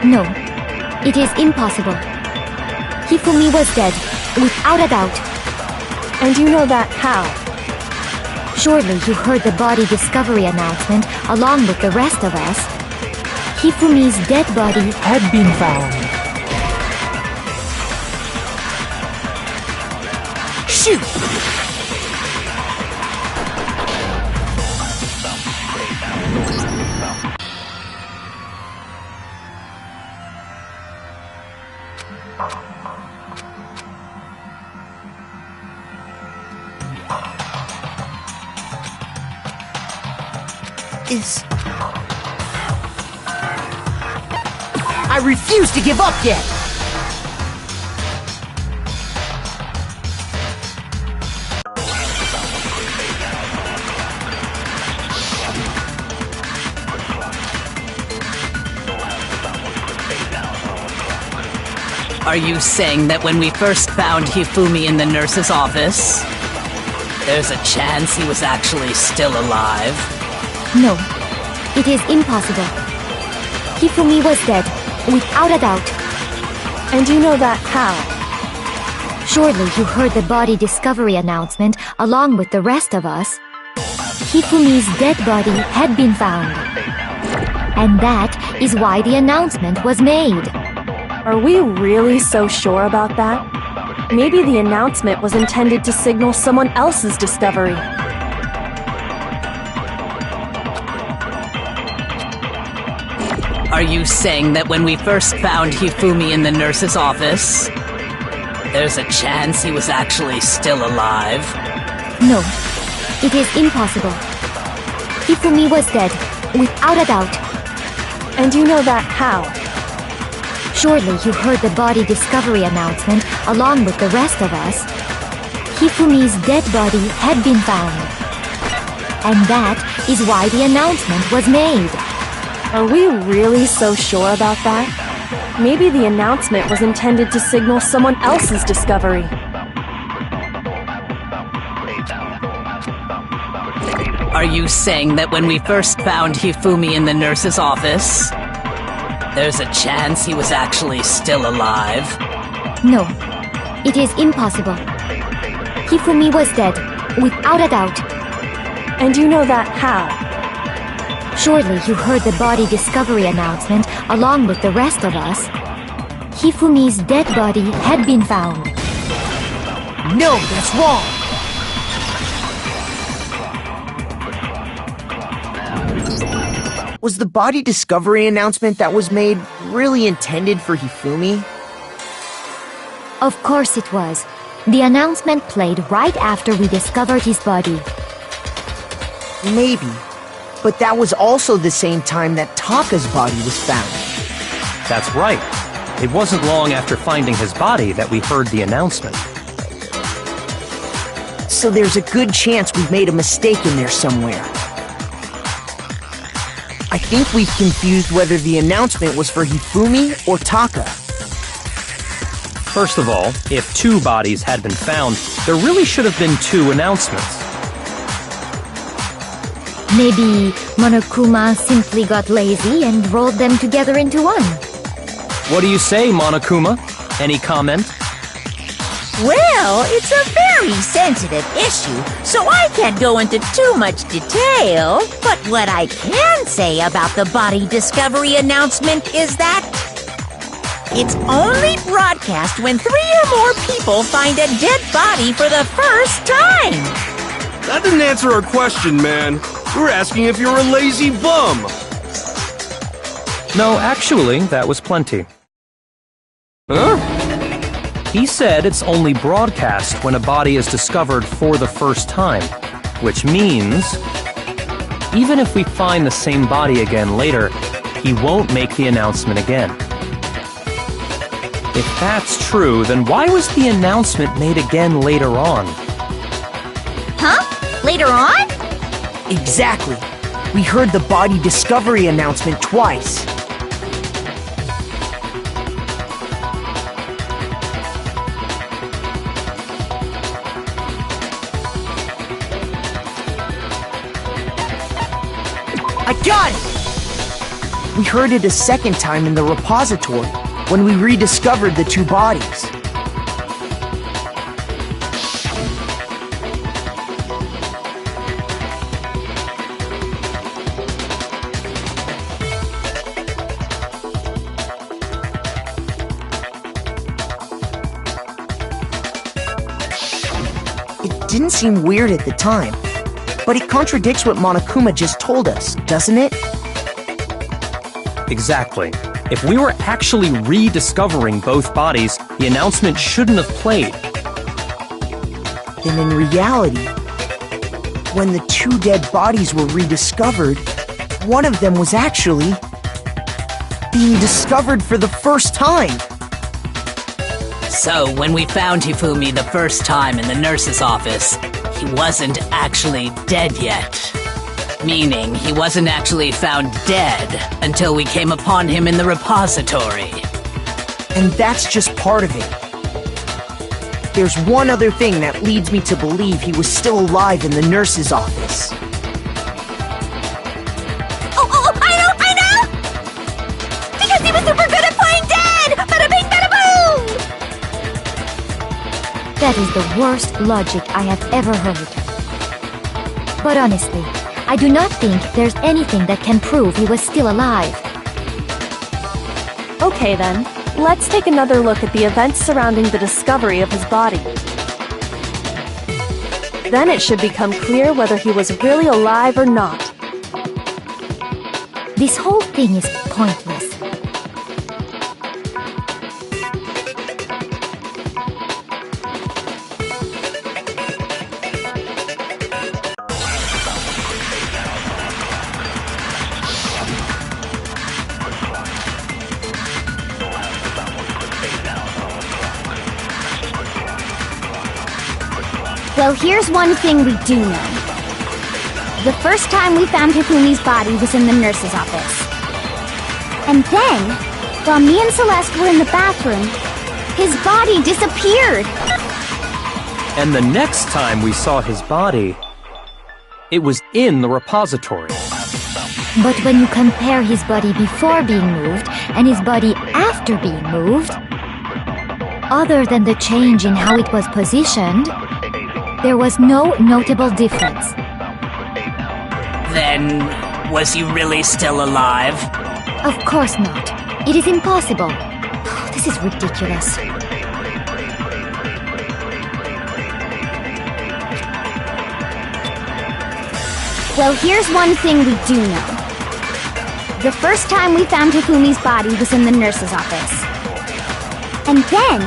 No, it is impossible. Hifumi was dead, without a doubt. And you know that how? Surely you heard the body discovery announcement along with the rest of us. Hifumi's dead body Had been found. Shoot! I refuse to give up yet! Are you saying that when we first found Hifumi in the nurse's office, there's a chance he was actually still alive? No, it is impossible. Hifumi was dead, without a doubt. And you know that how? Surely you heard the body discovery announcement along with the rest of us. Hifumi's dead body had been found. And that is why the announcement was made. Are we really so sure about that? Maybe the announcement was intended to signal someone else's discovery. Are you saying that when we first found Hifumi in the nurse's office, there's a chance he was actually still alive? No, it is impossible. Hifumi was dead, without a doubt. And you know that how? Surely you heard the body discovery announcement along with the rest of us. Hifumi's dead body had been found. And that is why the announcement was made. Are we really so sure about that? Maybe the announcement was intended to signal someone else's discovery. Are you saying that when we first found Hifumi in the nurse's office, there's a chance he was actually still alive? No, it is impossible. Hifumi was dead, without a doubt. And you know that how? Surely you heard the body discovery announcement along with the rest of us. Hifumi's dead body had been found. No, that's wrong! Was the body discovery announcement that was made really intended for Hifumi? Of course it was. The announcement played right after we discovered his body. Maybe. But that was also the same time that Taka's body was found. That's right. It wasn't long after finding his body that we heard the announcement. So there's a good chance we've made a mistake in there somewhere. I think we've confused whether the announcement was for Hifumi or Taka. First of all, if two bodies had been found, there really should have been two announcements. Maybe Monokuma simply got lazy and rolled them together into one. What do you say, Monokuma? Any comment? Well, it's a very sensitive issue, so I can't go into too much detail. But what I can say about the body discovery announcement is that it's only broadcast when 3 or more people find a dead body for the first time. That didn't answer our question, man. We're asking if you're a lazy bum. No, actually, that was plenty. Huh? He said it's only broadcast when a body is discovered for the first time, which means even if we find the same body again later, he won't make the announcement again. If that's true, then why was the announcement made again later on? Huh? Later on? Exactly. We heard the body discovery announcement twice. I got it! We heard it a second time in the repository, when we rediscovered the 2 bodies. It didn't seem weird at the time, but it contradicts what Monokuma just told us, doesn't it? Exactly. If we were actually rediscovering both bodies, the announcement shouldn't have played. Then in reality, when the 2 dead bodies were rediscovered, one of them was actually being discovered for the first time. So, when we found Hifumi the first time in the nurse's office, he wasn't actually dead yet. Meaning, he wasn't actually found dead until we came upon him in the repository. And that's just part of it. There's one other thing that leads me to believe he was still alive in the nurse's office. Oh, I know! Because he was super good at playing dead! Bada bing, bada boom! That is the worst logic I have ever heard. But honestly, I do not think there's anything that can prove he was still alive. Okay then, let's take another look at the events surrounding the discovery of his body. Then it should become clear whether he was really alive or not. This whole thing is pointless. Well, here's one thing we do know. The first time we found Hifumi's body was in the nurse's office. And then, while me and Celeste were in the bathroom, his body disappeared. And the next time we saw his body, it was in the repository. But when you compare his body before being moved and his body after being moved, other than the change in how it was positioned, there was no notable difference. Then, was he really still alive? Of course not. It is impossible. This is ridiculous. Well, here's one thing we do know. The first time we found Hifumi's body was in the nurse's office. And then,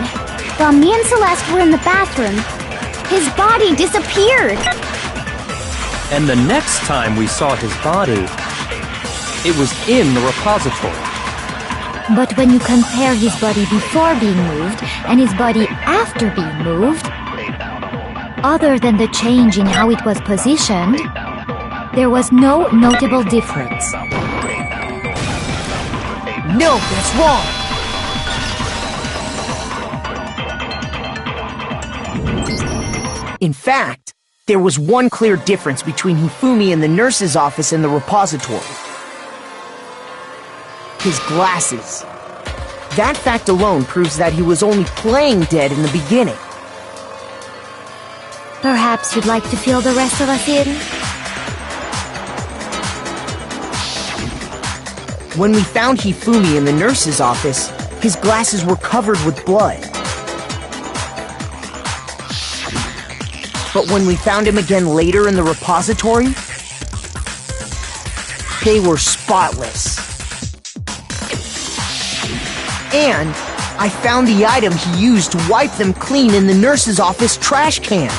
while me and Celeste were in the bathroom, his body disappeared. And the next time we saw his body, it was in the repository. But when you compare his body before being moved and his body after being moved, other than the change in how it was positioned, there was no notable difference. No, that's wrong! In fact, There was one clear difference between Hifumi in the nurse's office and the repository. His glasses. That fact alone proves that he was only playing dead in the beginning. Perhaps you'd like to fill the rest of us in? When we found Hifumi in the nurse's office, his glasses were covered with blood. But when we found him again later in the repository, they were spotless. And I found the item he used to wipe them clean in the nurse's office trash can.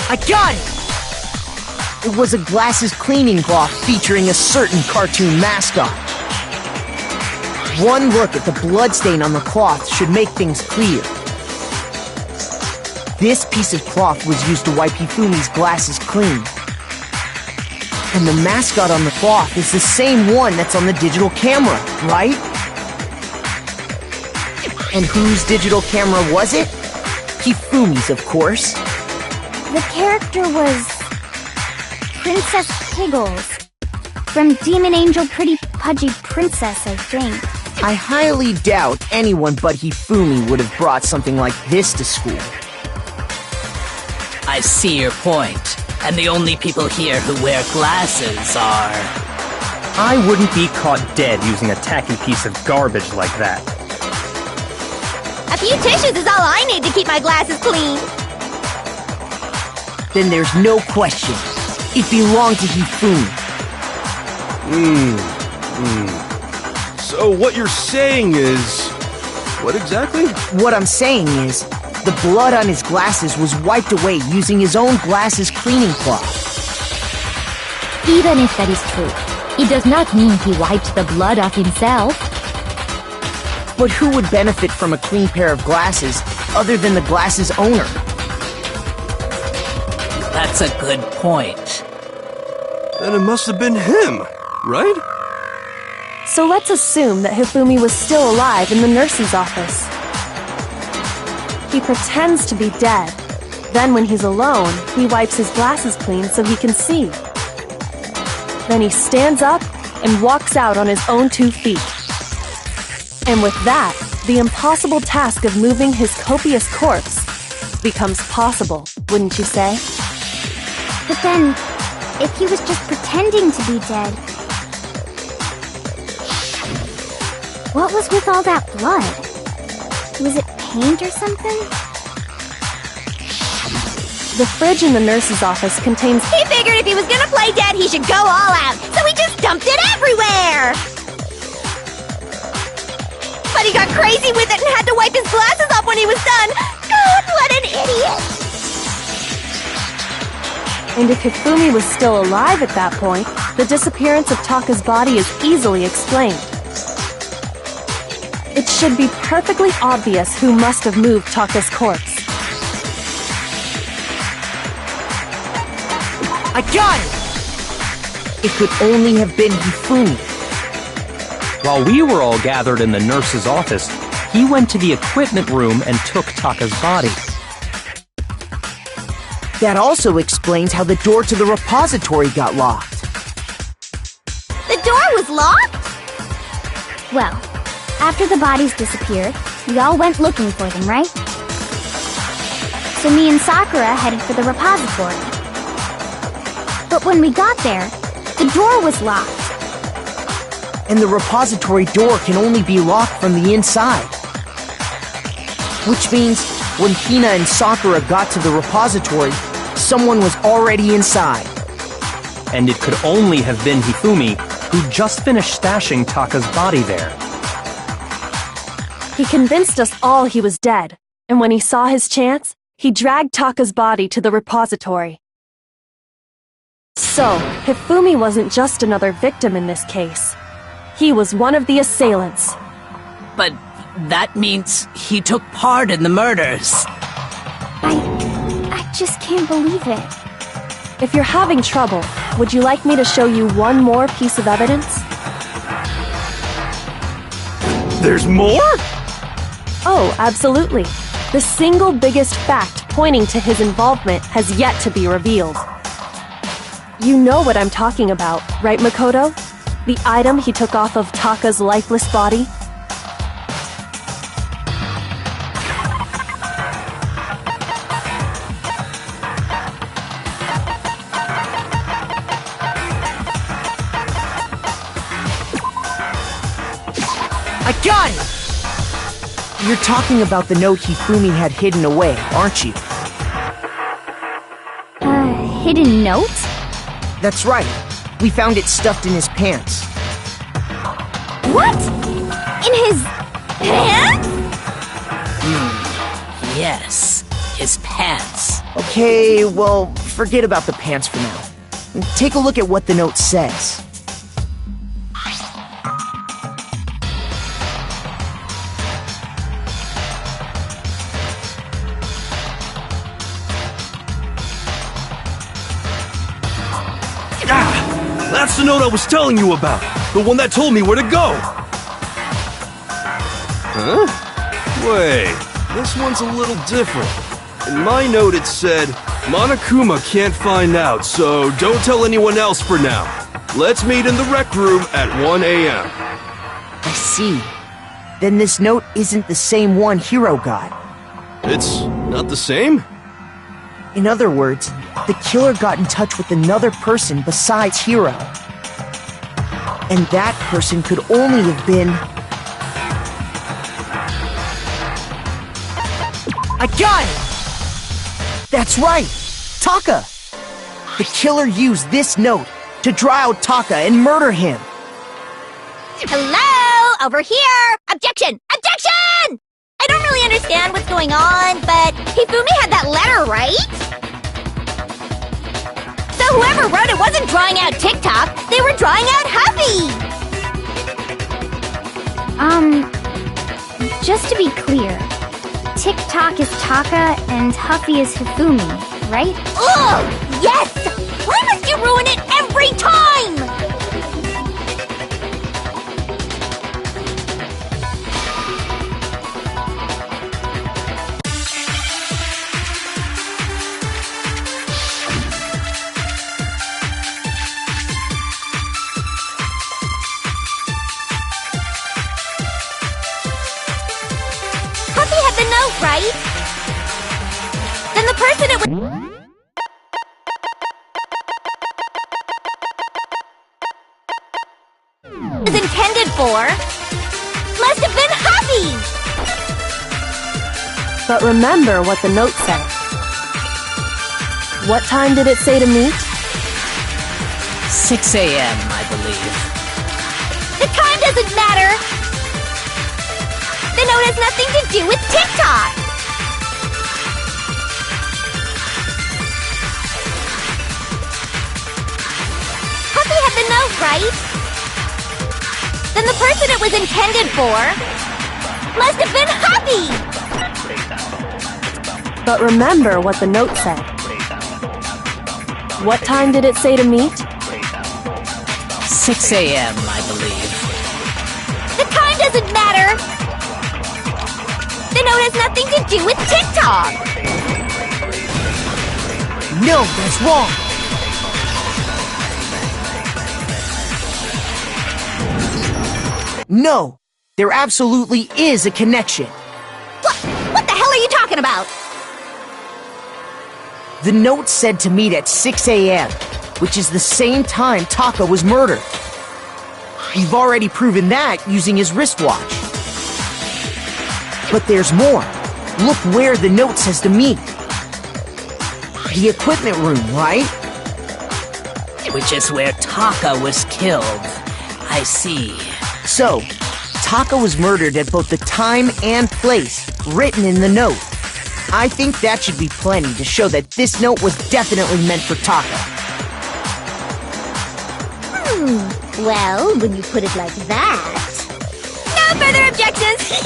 I got it! It was a glasses cleaning cloth featuring a certain cartoon mascot. One look at the bloodstain on the cloth should make things clear. This piece of cloth was used to wipe Hifumi's glasses clean. And the mascot on the cloth is the same one that's on the digital camera, right? And whose digital camera was it? Hifumi's, of course. The character was Princess Piggles from Demon Angel Pretty Pudgy Princess, I think. I highly doubt anyone but Hifumi would have brought something like this to school. I see your point, and the only people here who wear glasses are... I wouldn't be caught dead using a tacky piece of garbage like that. A few tissues is all I need to keep my glasses clean. Then there's no question. It belonged to Hifumi. So what you're saying is... what exactly? What I'm saying is, the blood on his glasses was wiped away using his own glasses cleaning cloth. Even if that is true, it does not mean he wiped the blood off himself. But who would benefit from a clean pair of glasses other than the glasses owner? That's a good point. Then it must have been him, right? So let's assume that Hifumi was still alive in the nurse's office. He pretends to be dead. Then when he's alone, he wipes his glasses clean so he can see. Then he stands up and walks out on his own 2 feet. And with that, the impossible task of moving his copious corpse becomes possible, wouldn't you say? But then, if he was just pretending to be dead, what was with all that blood? Was it paint or something? The fridge in the nurse's office contains... He figured if he was gonna play dead, he should go all out, so he just dumped it everywhere! But he got crazy with it and had to wipe his glasses off when he was done! God, what an idiot! And if Hifumi was still alive at that point, the disappearance of Taka's body is easily explained. It should be perfectly obvious who must have moved Taka's corpse. I got it! It could only have been Hifumi. While we were all gathered in the nurse's office, he went to the equipment room and took Taka's body. That also explains how the door to the repository got locked. The door was locked? Well, after the bodies disappeared, we all went looking for them, right? So me and Sakura headed for the repository. But when we got there, the door was locked. And the repository door can only be locked from the inside. Which means, when Hina and Sakura got to the repository, someone was already inside. And it could only have been Hifumi, who just finished stashing Taka's body there. He convinced us all he was dead, and when he saw his chance, he dragged Taka's body to the repository. So, Hifumi wasn't just another victim in this case. He was one of the assailants. But that means he took part in the murders. just can't believe it. If you're having trouble, would you like me to show you one more piece of evidence? There's more? Oh, absolutely. The single biggest fact pointing to his involvement has yet to be revealed. You know what I'm talking about, right, Makoto? The item he took off of Taka's lifeless body? I got it! You're talking about the note Hifumi had hidden away, aren't you? Hidden note? That's right. We found it stuffed in his pants. What? In his pants? Yes, his pants. Okay, well, forget about the pants for now. Take a look at what the note says. That's the note I was telling you about. The one that told me where to go. Huh? Wait, this one's a little different. In my note it said, Monokuma can't find out, so don't tell anyone else for now. Let's meet in the rec room at 1 a.m. I see. Then this note isn't the same one Hiro got. It's not the same? In other words, the killer got in touch with another person besides Hiro. And that person could only have been... I got it! That's right! Taka! The killer used this note to draw out Taka and murder him. Hello? Over here! Objection! Objection! I don't really understand what's going on, but Hifumi had that letter, right? So whoever wrote it wasn't drawing out TikTok, they were drawing out Huffy! Just to be clear, TikTok is Taka and Huffy is Hifumi, right? Ugh! Yes! Why must you ruin it every time? Huffy had the note, right? Then the person it was intended for must have been Huffy! But remember what the note said. What time did it say to meet? 6 a.m., I believe. The time doesn't matter! The note has nothing to do with TikTok! Huffy had the note, right? Then the person it was intended for must have been Huffy! But remember what the note said. What time did it say to meet? 6 a.m., I believe. The time doesn't matter! The note has nothing to do with TikTok! No, that's wrong! No, there absolutely is a connection. What the hell are you talking about? The note said to meet at 6 a.m., which is the same time Taka was murdered. You've already proven that using his wristwatch. But there's more. Look where the note says to meet. The equipment room, right? Which is where Taka was killed. I see. So, Taka was murdered at both the time and place written in the note. I think that should be plenty to show that this note was definitely meant for Taka. Well, when you put it like that... No further objections!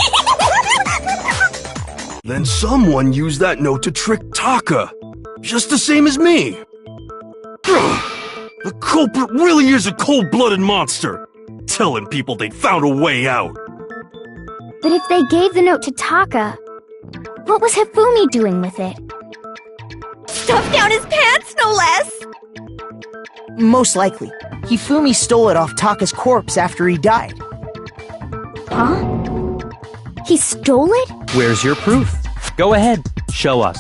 Then someone used that note to trick Taka. just the same as me. The culprit really is a cold-blooded monster, telling people they'd found a way out. But if they gave the note to Taka, what was Hifumi doing with it? Stuffed down his pants, no less! Most likely, Hifumi stole it off Taka's corpse after he died. Huh? He stole it? Where's your proof? Go ahead, show us.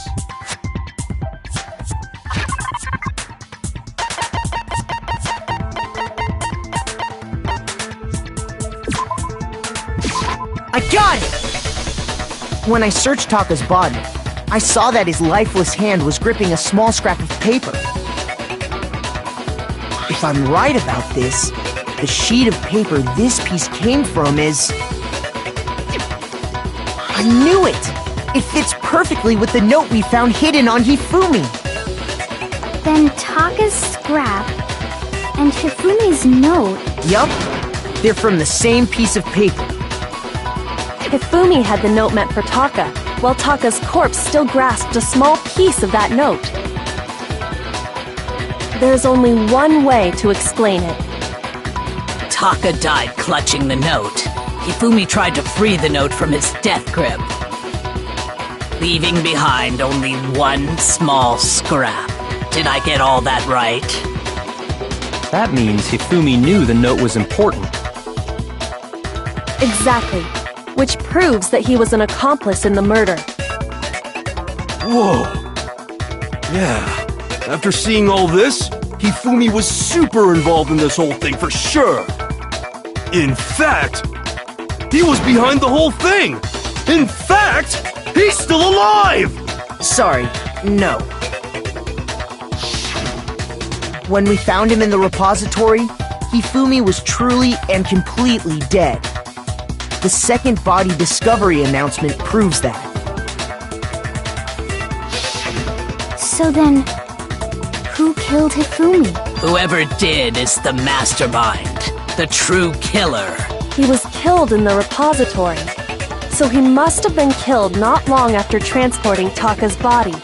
I got it! When I searched Taka's body, I saw that his lifeless hand was gripping a small scrap of paper. If I'm right about this, the sheet of paper this piece came from is... I knew it! It fits perfectly with the note we found hidden on Hifumi. Then Taka's scrap and Hifumi's note... Yup, they're from the same piece of paper. Hifumi had the note meant for Taka, while Taka's corpse still grasped a small piece of that note. There's only one way to explain it. Taka died clutching the note. Hifumi tried to free the note from his death grip, leaving behind only one small scrap. Did I get all that right? That means Hifumi knew the note was important. Exactly. Which proves that he was an accomplice in the murder. Whoa. Yeah. After seeing all this, Hifumi was super involved in this whole thing for sure. In fact, he was behind the whole thing. In fact, he's still alive! Sorry, no. When we found him in the repository, Hifumi was truly and completely dead. The second body discovery announcement proves that. So then, who killed Hifumi? Whoever did is the mastermind, the true killer. He was killed in the repository, so he must have been killed not long after transporting Taka's body.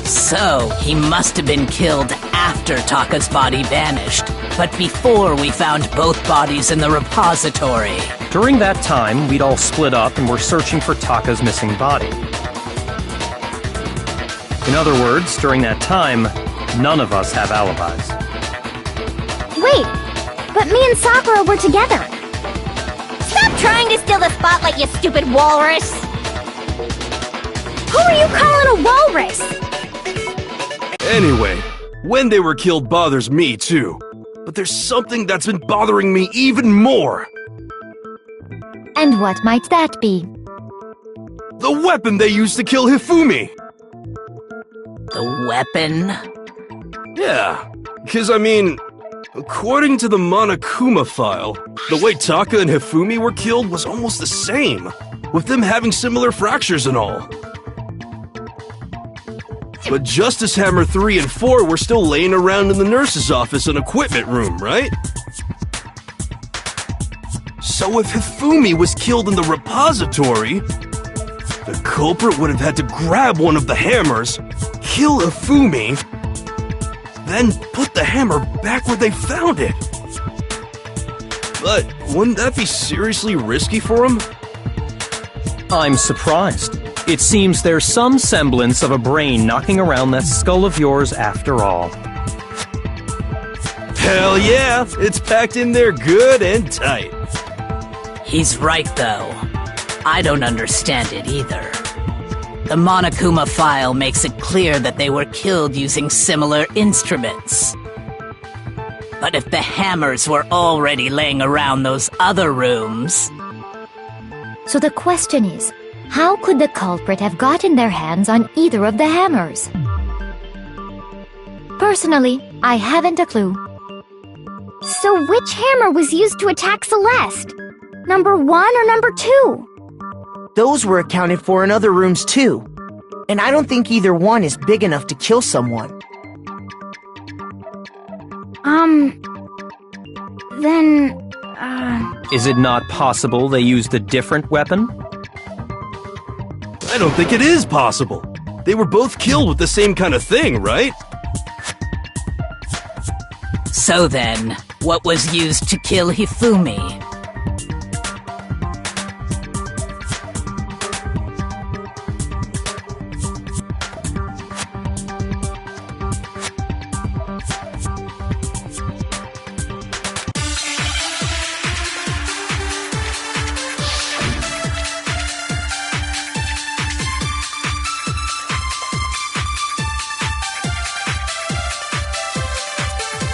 So, he must have been killed after Taka's body vanished, but before we found both bodies in the repository. During that time, we'd all split up and were searching for Taka's missing body. In other words, during that time, none of us have alibis. Wait, but me and Sakura were together. Stop trying to steal the spotlight, you stupid walrus! Who are you calling a walrus? Anyway, when they were killed bothers me too. But there's something that's been bothering me even more. And what might that be? The weapon they used to kill Hifumi! The weapon? Yeah, because I mean, according to the Monokuma file, the way Taka and Hifumi were killed was almost the same, with them having similar fractures and all. But Justice Hammer 3 and 4 were still laying around in the nurse's office and equipment room, right? So if Hifumi was killed in the repository, the culprit would have had to grab one of the hammers, kill Hifumi, then put the hammer back where they found it. But wouldn't that be seriously risky for him? I'm surprised. It seems there's some semblance of a brain knocking around that skull of yours after all. Hell yeah, it's packed in there good and tight. He's right, though. I don't understand it either. The Monokuma file makes it clear that they were killed using similar instruments. But if the hammers were already laying around those other rooms... So the question is, how could the culprit have gotten their hands on either of the hammers? Personally, I haven't a clue. So which hammer was used to attack Celeste? Number 1 or number 2? Those were accounted for in other rooms too. And I don't think either one is big enough to kill someone. Is it not possible they used a different weapon? I don't think it is possible. They were both killed with the same kind of thing, right? So then, what was used to kill Hifumi?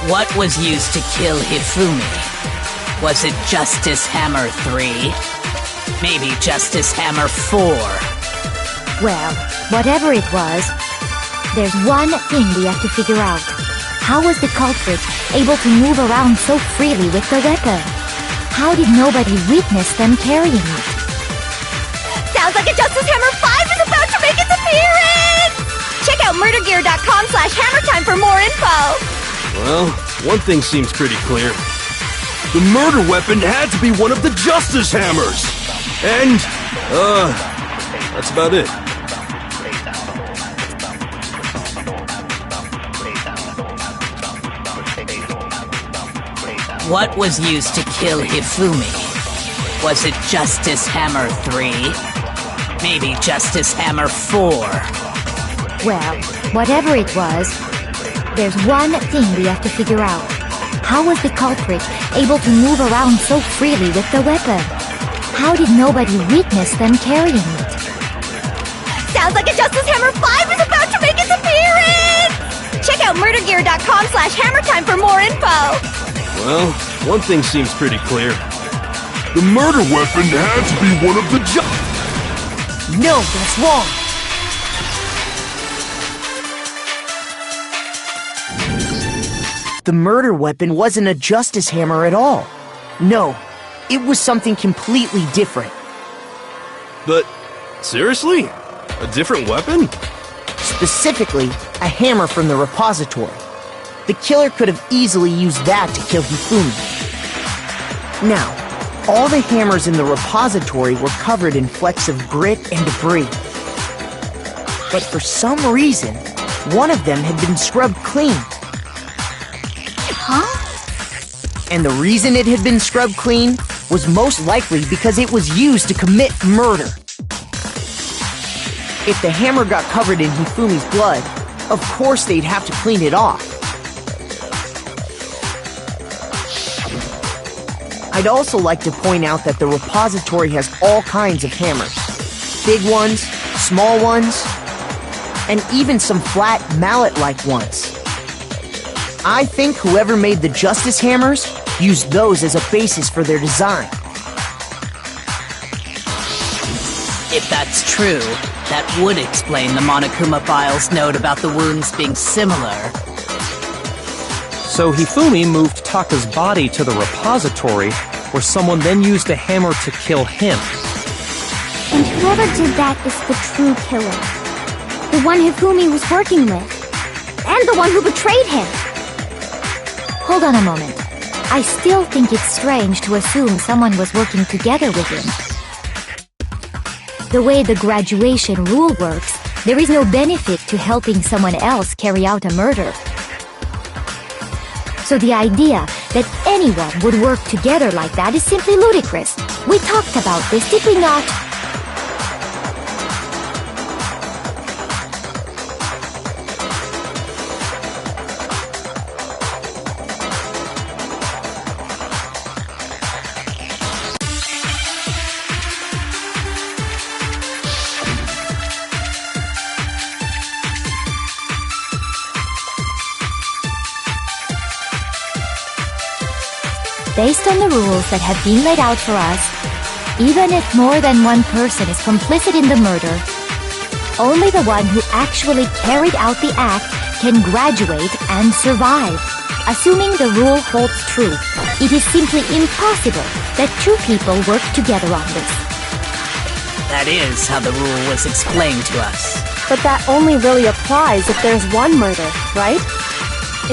What was used to kill Hifumi? Was it Justice Hammer 3? Maybe Justice Hammer 4? Well, whatever it was, there's one thing we have to figure out. How was the culprit able to move around so freely with the weapon? How did nobody witness them carrying it? Sounds like a Justice Hammer 5 is about to make its appearance! Check out murdergear.com/hammertime for more info! Well, one thing seems pretty clear. The murder weapon had to be one of the Justice Hammers! And, that's about it. What was used to kill Hifumi? Was it Justice Hammer 3? Maybe Justice Hammer 4? Well, whatever it was, there's one thing we have to figure out. How was the culprit able to move around so freely with the weapon? How did nobody witness them carrying it? Sounds like a Justice Hammer 5 is about to make its appearance! Check out murdergear.com/hammertime for more info! Well, one thing seems pretty clear. The murder weapon had to be one of the No, that's wrong! The murder weapon wasn't a Justice Hammer at all. No, it was something completely different. But, seriously? A different weapon? Specifically, a hammer from the repository. The killer could have easily used that to kill Hifumi. Now, all the hammers in the repository were covered in flecks of grit and debris. But for some reason, one of them had been scrubbed clean. Huh? And the reason it had been scrubbed clean was most likely because it was used to commit murder. If the hammer got covered in Hifumi's blood, of course they'd have to clean it off. I'd also like to point out that the repository has all kinds of hammers. Big ones, small ones, and even some flat mallet-like ones. I think whoever made the Justice Hammers used those as a basis for their design. If that's true, that would explain the Monokuma Files note about the wounds being similar. So Hifumi moved Taka's body to the repository, where someone then used a hammer to kill him. And whoever did that is the true killer. The one Hifumi was working with. And the one who betrayed him. Hold on a moment. I still think it's strange to assume someone was working together with him. The way the graduation rule works, there is no benefit to helping someone else carry out a murder. So the idea that anyone would work together like that is simply ludicrous. We talked about this, did we not? Based on the rules that have been laid out for us, even if more than one person is complicit in the murder, only the one who actually carried out the act can graduate and survive. Assuming the rule holds true, it is simply impossible that two people work together on this. That is how the rule was explained to us. But that only really applies if there's one murder, right?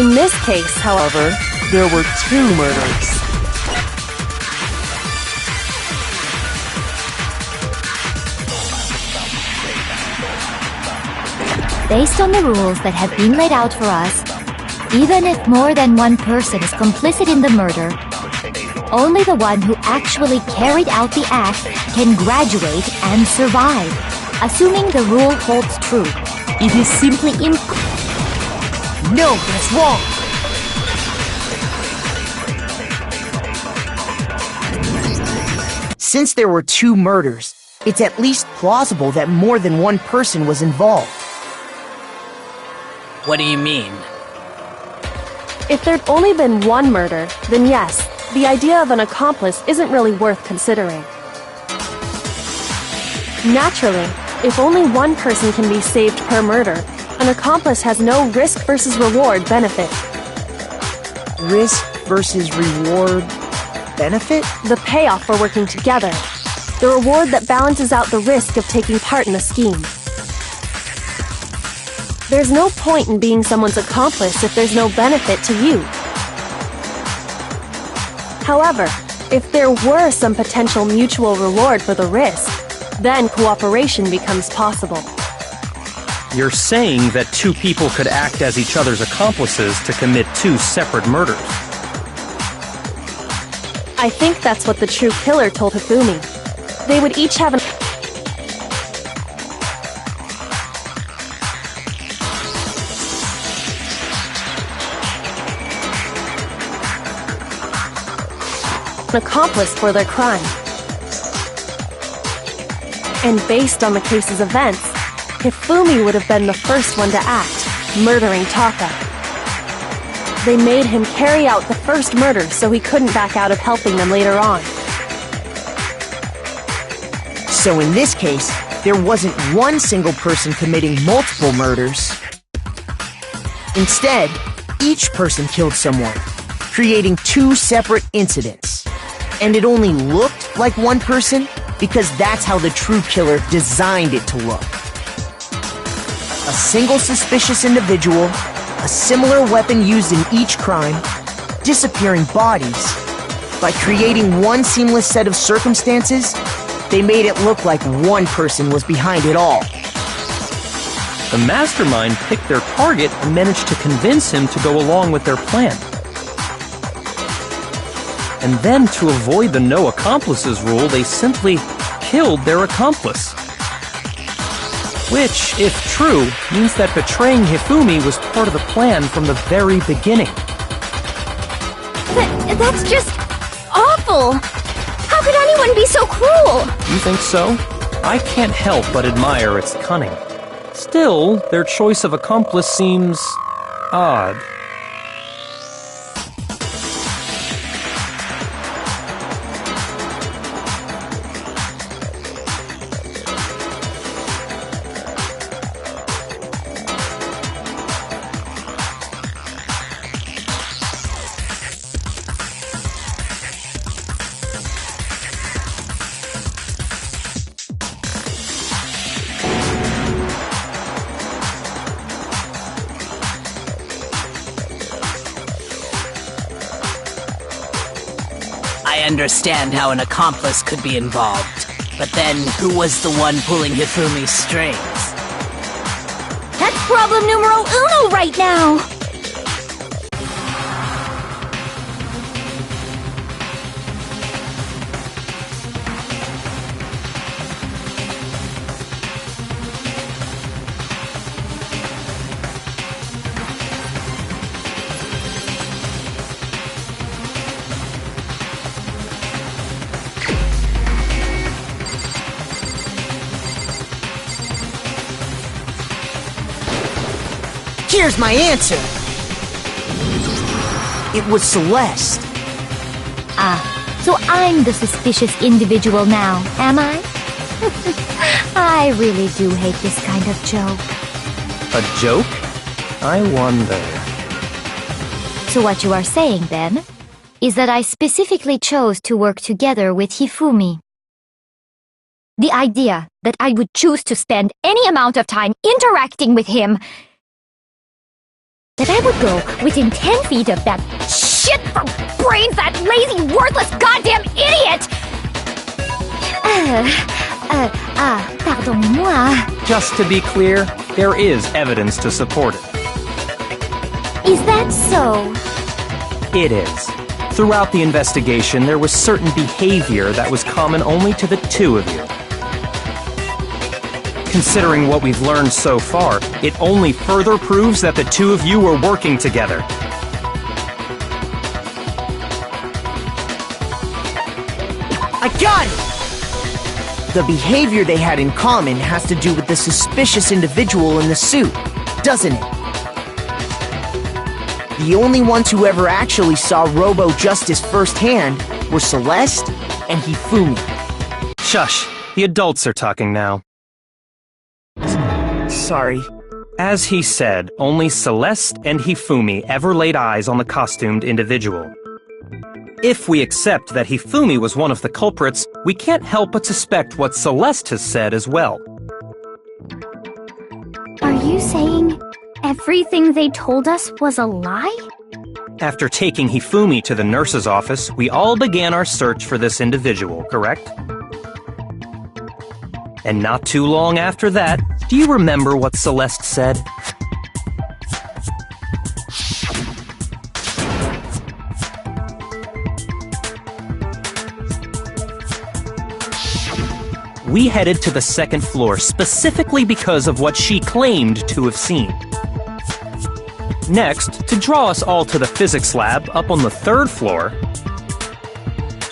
In this case, however, There were two murders. Based on the rules that have been laid out for us, even if more than one person is complicit in the murder, only the one who actually carried out the act can graduate and survive. Assuming the rule holds true, it is simply No, that's wrong! Since there were 2 murders, it's at least plausible that more than one person was involved. What do you mean? If there'd only been one murder, then yes, the idea of an accomplice isn't really worth considering. Naturally, if only one person can be saved per murder, an accomplice has no risk versus reward benefit. Risk versus reward benefit? The payoff for working together. The reward that balances out the risk of taking part in a scheme. There's no point in being someone's accomplice if there's no benefit to you. However, if there were some potential mutual reward for the risk, then cooperation becomes possible. You're saying that 2 people could act as each other's accomplices to commit 2 separate murders. I think that's what the true killer told Hifumi. They would each have an accomplice for their crime. And based on the case's events, Hifumi would have been the first one to act, murdering Taka. They made him carry out the first murder so he couldn't back out of helping them later on. So in this case, there wasn't one single person committing multiple murders. Instead, each person killed someone, creating 2 separate incidents. And it only looked like one person because that's how the true killer designed it to look. A single suspicious individual, a similar weapon used in each crime, disappearing bodies. By creating one seamless set of circumstances, they made it look like one person was behind it all. The mastermind picked their target and managed to convince him to go along with their plan. And then, to avoid the no accomplices rule, they simply killed their accomplice. Which, if true, means that betraying Hifumi was part of the plan from the very beginning. That's just awful! How could anyone be so cruel? You think so? I can't help but admire its cunning. Still, their choice of accomplice seems odd. I understand how an accomplice could be involved, but then who was the one pulling Hifumi's strings? That's problem numero uno right now! Here's my answer! It was Celeste. Ah, so I'm the suspicious individual now, am I? I really do hate this kind of joke. A joke? I wonder. So what you are saying, then, is that I specifically chose to work together with Hifumi. The idea that I would choose to spend any amount of time interacting with him, that I would go within 10 feet of that shit for brains, that lazy, worthless goddamn idiot! Just to be clear, there is evidence to support it. Is that so? It is. Throughout the investigation, there was certain behavior that was common only to the two of you. Considering what we've learned so far, it only further proves that the two of you were working together. I got it! The behavior they had in common has to do with the suspicious individual in the suit, doesn't it? The only ones who ever actually saw Robo Justice firsthand were Celeste and Hifumi. Shush, the adults are talking now. Sorry. As he said, only Celeste and Hifumi ever laid eyes on the costumed individual. If we accept that Hifumi was one of the culprits, we can't help but suspect what Celeste has said as well. Are you saying everything they told us was a lie? After taking Hifumi to the nurse's office, we all began our search for this individual, correct? And not too long after that, do you remember what Celeste said? We headed to the second floor specifically because of what she claimed to have seen. Next, to draw us all to the physics lab up on the third floor,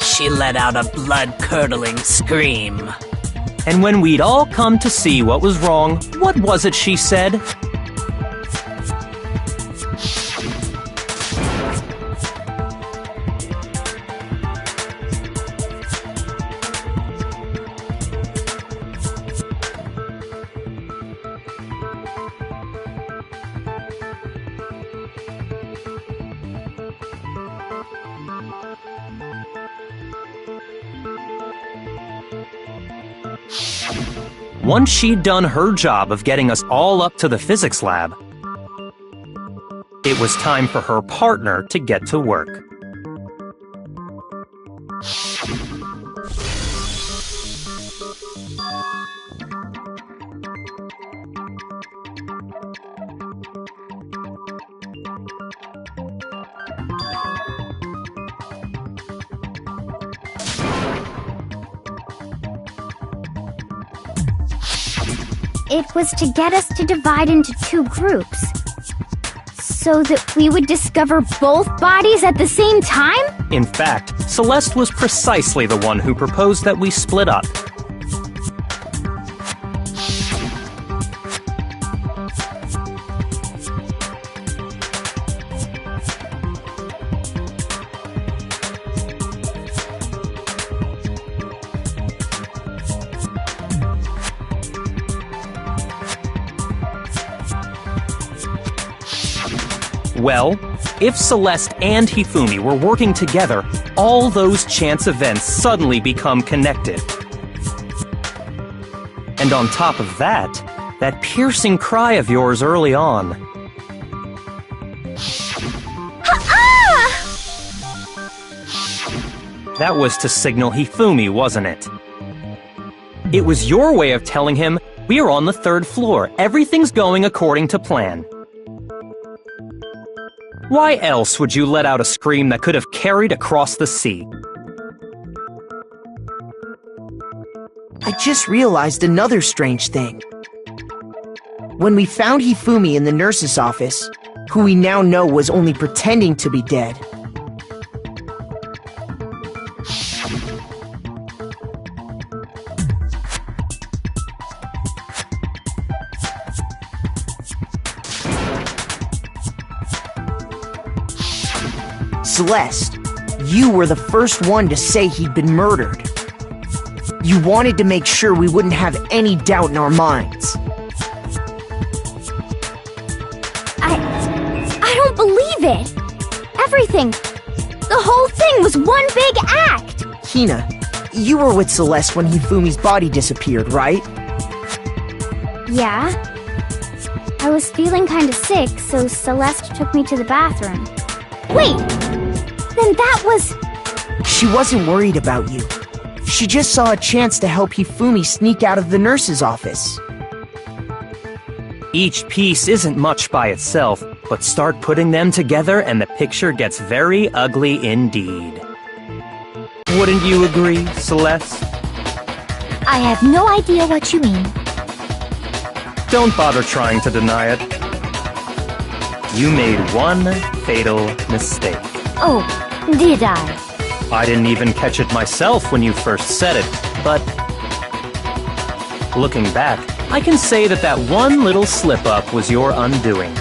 She let out a blood-curdling scream. and when we'd all come to see what was wrong, what was it she said? Once she'd done her job of getting us all up to the physics lab, it was time for her partner to get to work. It was to get us to divide into two groups, so that we would discover both bodies at the same time? In fact, Celeste was precisely the one who proposed that we split up. Well, if Celeste and Hifumi were working together, all those chance events suddenly become connected. And on top of that, that piercing cry of yours early on. That was to signal Hifumi, wasn't it? It was your way of telling him, we're on the third floor, everything's going according to plan. Why else would you let out a scream that could have carried across the sea? I just realized another strange thing. When we found Hifumi in the nurse's office, who we now know was only pretending to be dead, Celeste, you were the first one to say he'd been murdered. You wanted to make sure we wouldn't have any doubt in our minds. I don't believe it! Everything, the whole thing was one big act! Hina, you were with Celeste when Hifumi's body disappeared, right? Yeah. I was feeling kinda sick, so Celeste took me to the bathroom. Wait! Then that was... She wasn't worried about you. She just saw a chance to help Hifumi sneak out of the nurse's office. Each piece isn't much by itself, but start putting them together and the picture gets very ugly indeed. Wouldn't you agree, Celeste? I have no idea what you mean. Don't bother trying to deny it. You made one fatal mistake. Oh, did I? I didn't even catch it myself when you first said it, but looking back, I can say that that one little slip-up was your undoing.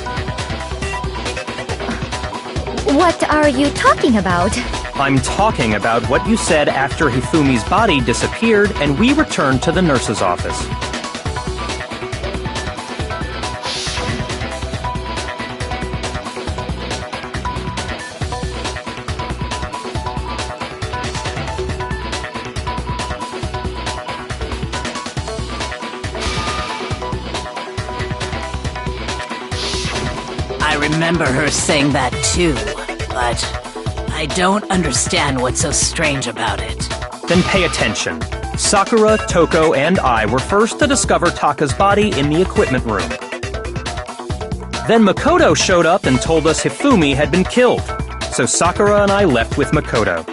What are you talking about? I'm talking about what you said after Hifumi's body disappeared and we returned to the nurse's office. I remember her saying that too, but I don't understand what's so strange about it. Then pay attention. Sakura, Toko, and I were first to discover Taka's body in the equipment room. Then Makoto showed up and told us Hifumi had been killed, so Sakura and I left with Makoto.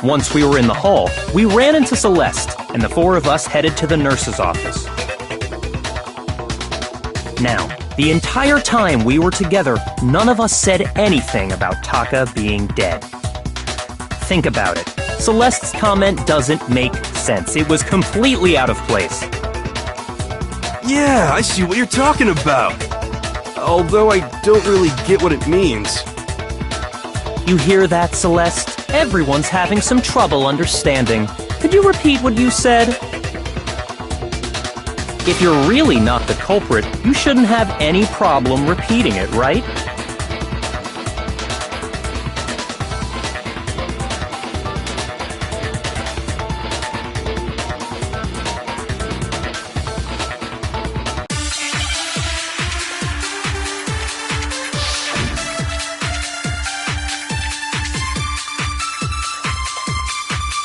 Once we were in the hall, we ran into Celeste, and the four of us headed to the nurse's office. Now, the entire time we were together, none of us said anything about Taka being dead. Think about it. Celeste's comment doesn't make sense. It was completely out of place. Yeah, I see what you're talking about. Although I don't really get what it means. You hear that, Celeste? Everyone's having some trouble understanding. Could you repeat what you said? If you're really not the culprit, you shouldn't have any problem repeating it, right?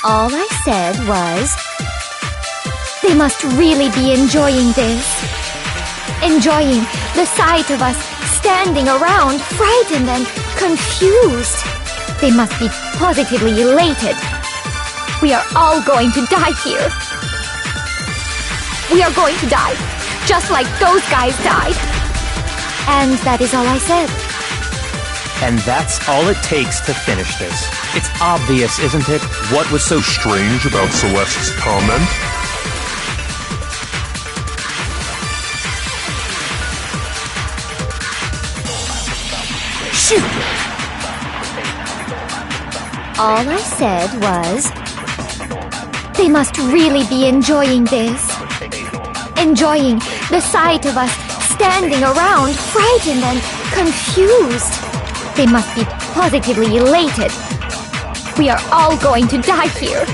All I said was, they must really be enjoying this. Enjoying the sight of us standing around, frightened and confused. They must be positively elated. We are all going to die here. We are going to die, just like those guys died. And that is all I said. And that's all it takes to finish this. It's obvious, isn't it? What was so strange about Celeste's comment? Shoot! All I said was, they must really be enjoying this. Enjoying the sight of us standing around, frightened and confused. They must be positively elated. We are all going to die here.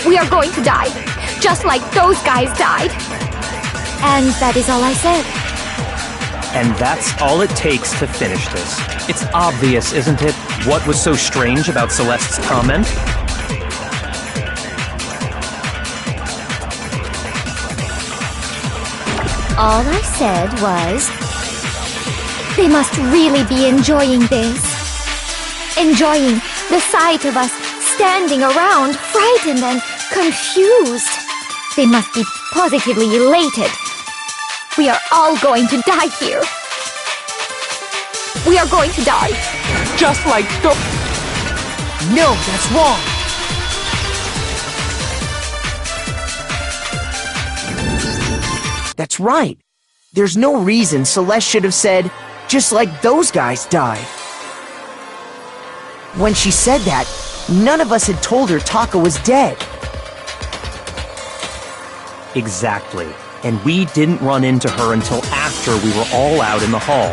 We are going to die, just like those guys died. And that is all I said. And that's all it takes to finish this. It's obvious, isn't it? What was so strange about Celeste's comment? All I said was, they must really be enjoying this. Enjoying the sight of us standing around, frightened and confused. They must be positively elated. We are all going to die here. We are going to die, just like the... No, that's wrong! That's right. There's no reason Celeste should have said, just like those guys died. When she said that, none of us had told her Taka was dead. Exactly. And we didn't run into her until after we were all out in the hall.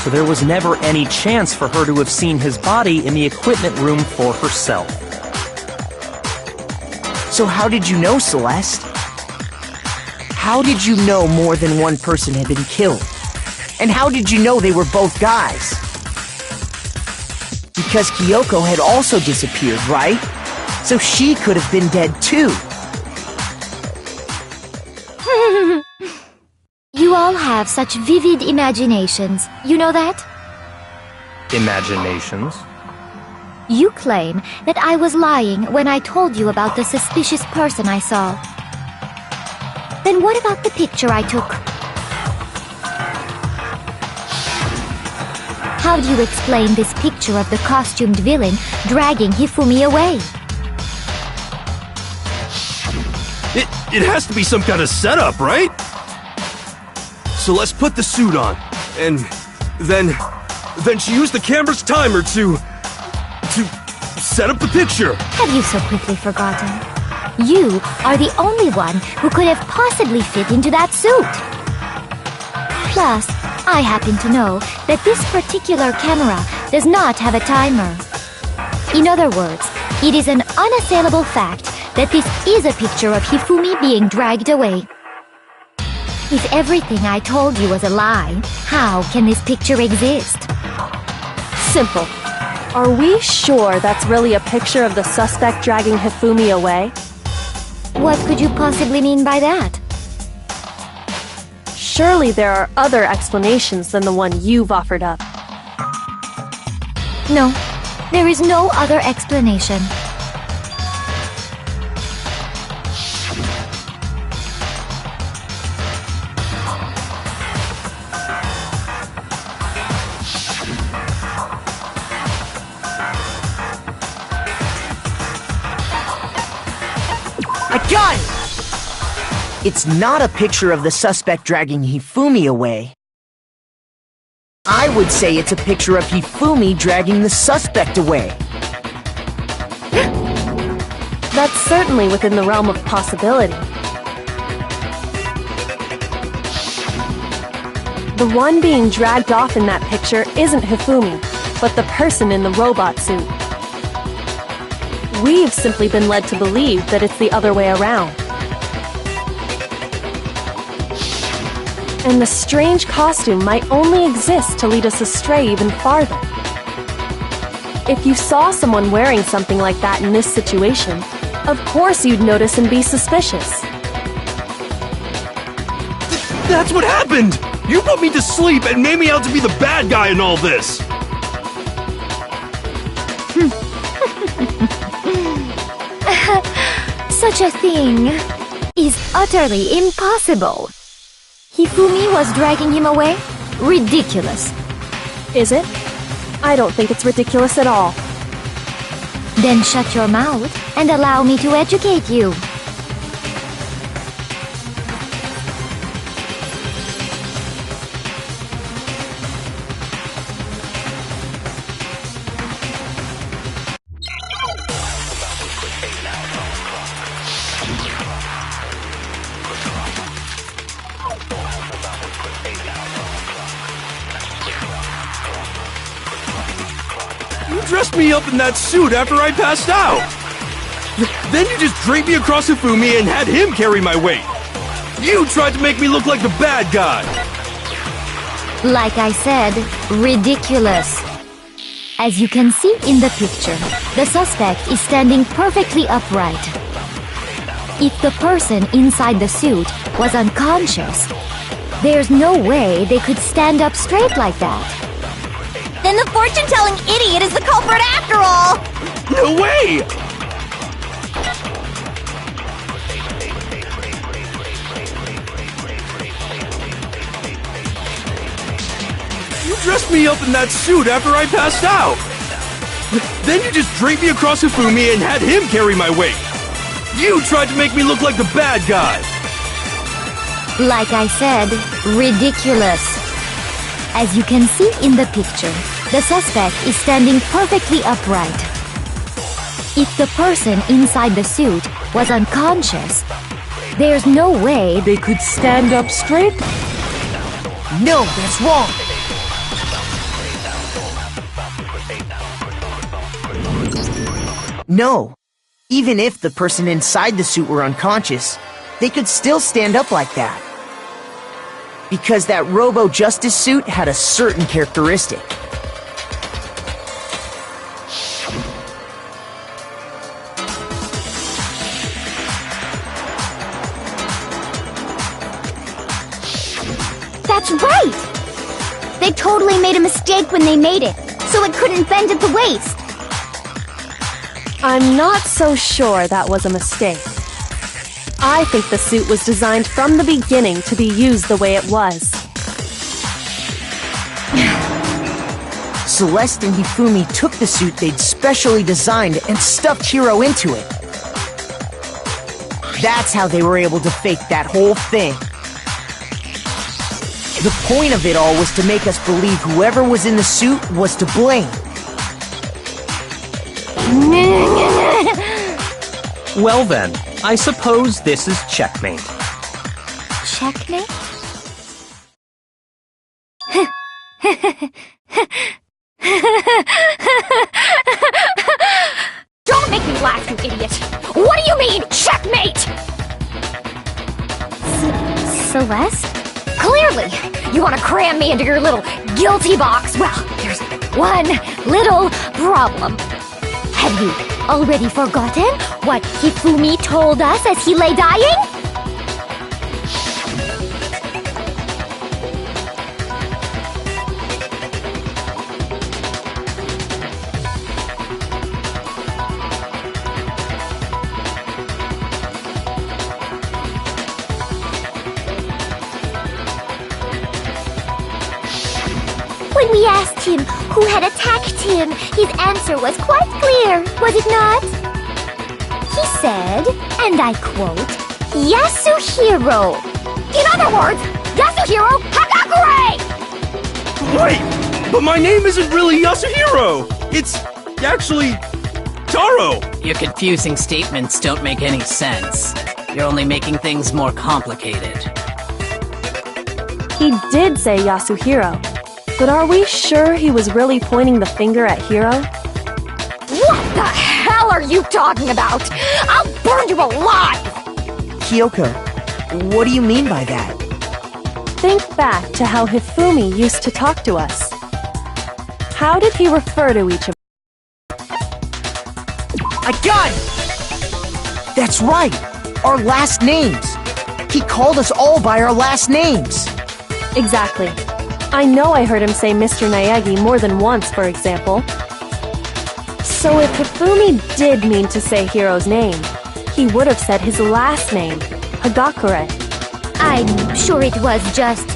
So there was never any chance for her to have seen his body in the equipment room for herself. So how did you know, Celeste? How did you know more than one person had been killed? And how did you know they were both guys? Because Kyoko had also disappeared, right? So she could have been dead too. have such vivid imaginations. You know that? Imaginations? You claim that I was lying when I told you about the suspicious person I saw. Then what about the picture I took? How do you explain this picture of the costumed villain dragging Hifumi away? It has to be some kind of setup, right? So let's put the suit on, and then she used the camera's timer to set up the picture. Have you so quickly forgotten? You are the only one who could have possibly fit into that suit. Plus, I happen to know that this particular camera does not have a timer. In other words, it is an unassailable fact that this is a picture of Hifumi being dragged away. If everything I told you was a lie, how can this picture exist? Simple. Are we sure that's really a picture of the suspect dragging Hifumi away? What could you possibly mean by that? Surely there are other explanations than the one you've offered up. No, there is no other explanation. I got it! It's not a picture of the suspect dragging Hifumi away. I would say it's a picture of Hifumi dragging the suspect away. That's certainly within the realm of possibility. The one being dragged off in that picture isn't Hifumi, but the person in the robot suit. We've simply been led to believe that it's the other way around. And the strange costume might only exist to lead us astray even farther. If you saw someone wearing something like that in this situation, of course you'd notice and be suspicious. That's what happened! You put me to sleep and made me out to be the bad guy in all this! Such a thing is utterly impossible. Hifumi was dragging him away? Ridiculous. Is it? I don't think it's ridiculous at all. Then shut your mouth and allow me to educate you. You dressed me up in that suit after I passed out! Then you just draped me across Hifumi and had him carry my weight! You tried to make me look like the bad guy! Like I said, ridiculous. As you can see in the picture, the suspect is standing perfectly upright. If the person inside the suit was unconscious, there's no way they could stand up straight like that. Then the fortune-telling idiot is the culprit after all! No way! You dressed me up in that suit after I passed out! Then you just draped me across Hifumi and had him carry my weight! You tried to make me look like the bad guy! Like I said, ridiculous. As you can see in the picture, the suspect is standing perfectly upright. If the person inside the suit was unconscious, there's no way they could stand up straight. No, that's wrong! No. Even if the person inside the suit were unconscious, they could still stand up like that. Because that Robo-Justice suit had a certain characteristic. That's right! They totally made a mistake when they made it, so it couldn't bend at the waist. I'm not so sure that was a mistake. I think the suit was designed from the beginning to be used the way it was. Celeste and Hifumi took the suit they'd specially designed and stuffed Hiro into it. That's how they were able to fake that whole thing. The point of it all was to make us believe whoever was in the suit was to blame. Well then, I suppose this is checkmate. Checkmate? Don't make me laugh, you idiot! What do you mean, checkmate? Celeste? Clearly, you want to cram me into your little guilty box. Well, there's one little problem. Have you already forgotten what Hifumi told us as he lay dying? When we asked him who had attacked him, his answer was quite clear, was it not? He said, and I quote, Yasuhiro. In other words, Yasuhiro Hagakure! Wait! But my name isn't really Yasuhiro! It's actually Taro! Your confusing statements don't make any sense. You're only making things more complicated. He did say Yasuhiro, but are we sure he was really pointing the finger at Hiro? What the hell are you talking about? I'll burn you alive! Kyoko, what do you mean by that? Think back to how Hifumi used to talk to us. How did he refer to each of us? I got it! That's right! Our last names! He called us all by our last names! Exactly. I know I heard him say Mr. Naegi more than once, for example. So if Hifumi did mean to say Hiro's name, he would have said his last name, Hagakure. I'm sure it was just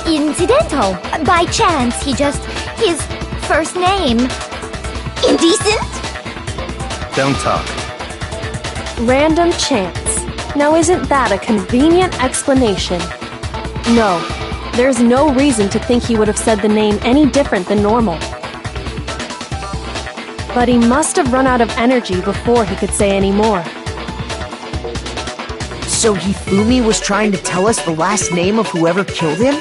incidental. By chance, his first name. Indecent? Don't talk. Random chance. Now isn't that a convenient explanation? No, there's no reason to think he would have said the name any different than normal. But he must have run out of energy before he could say any more. So Hifumi was trying to tell us the last name of whoever killed him?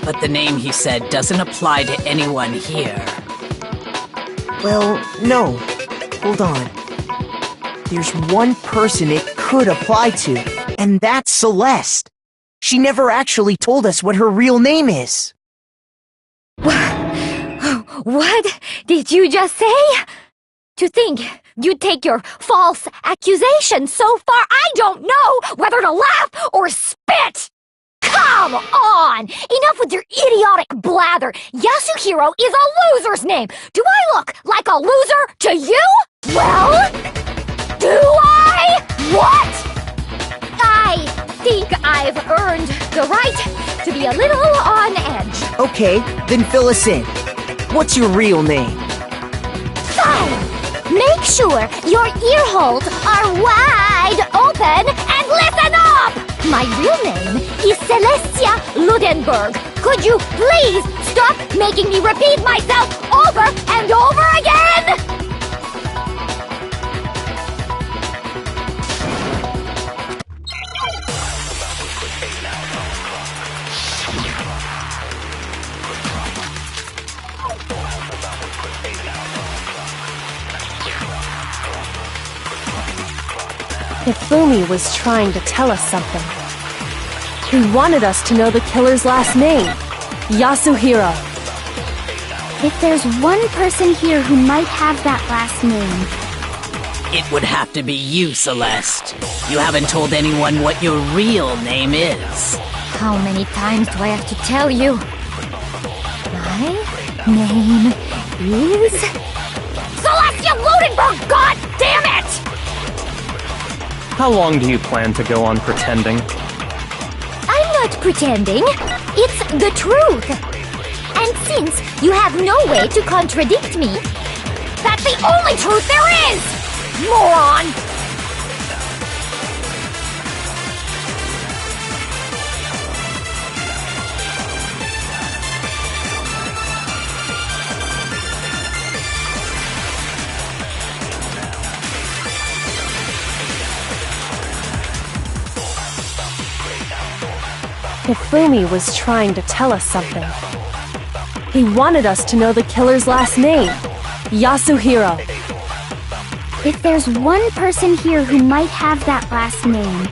But the name he said doesn't apply to anyone here. Well, no. Hold on. There's one person it could apply to, and that's Celeste. She never actually told us what her real name is. What did you just say? To think you'd take your false accusation so far, I don't know whether to laugh or spit! Come on! Enough with your idiotic blather! Yasuhiro is a loser's name! Do I look like a loser to you? Well, do I? What? I think I've earned the right to be a little on edge. Okay, then fill us in. What's your real name? Fine! Make sure your ear holes are wide open and listen up! My real name is Celestia Ludenberg. Could you please stop making me repeat myself over and over again? Hifumi was trying to tell us something. He wanted us to know the killer's last name, Yasuhiro. If there's one person here who might have that last name, It would have to be you, Celeste. You haven't told anyone what your real name is. How many times do I have to tell you? My name is... Celestia Ludenberg, god damn it! How long do you plan to go on pretending? I'm not pretending. It's the truth. And since you have no way to contradict me, that's the only truth there is! Moron! Hifumi was trying to tell us something. He wanted us to know the killer's last name, Yasuhiro. If there's one person here who might have that last name,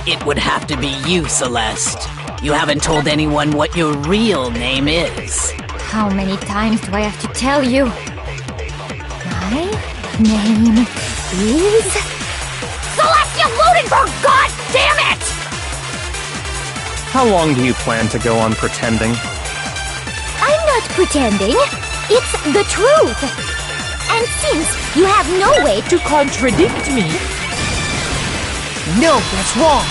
It would have to be you, Celeste. You haven't told anyone what your real name is. How many times do I have to tell you? My name is... Celestia Ludenberg, god damn it! How long do you plan to go on pretending? I'm not pretending. It's the truth. And since you have no way to contradict me... No, that's wrong!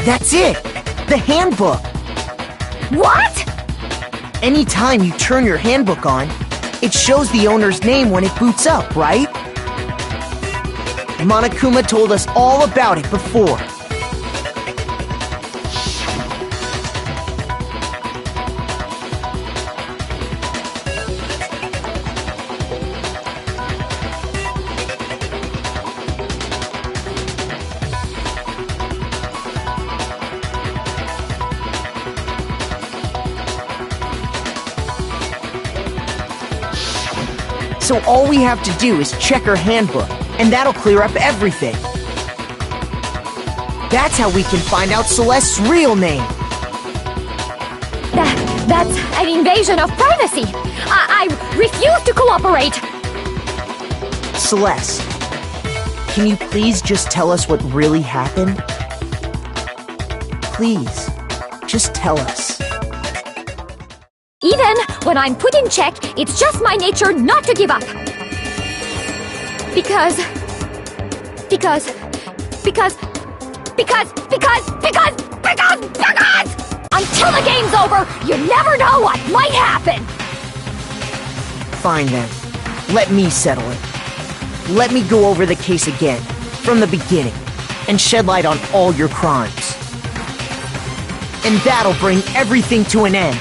That's it! The handbook! What? Anytime you turn your handbook on, it shows the owner's name when it boots up, right? Monokuma told us all about it before. So all we have to do is check her handbook, and that'll clear up everything. That's how we can find out Celeste's real name. That's an invasion of privacy. I refuse to cooperate. Celeste, can you please just tell us what really happened? Please, just tell us. Even when I'm put in check, it's just my nature not to give up. Because until the game's over, you never know what might happen. Fine then. Let me settle it. Let me go over the case again, from the beginning, and shed light on all your crimes. And that'll bring everything to an end.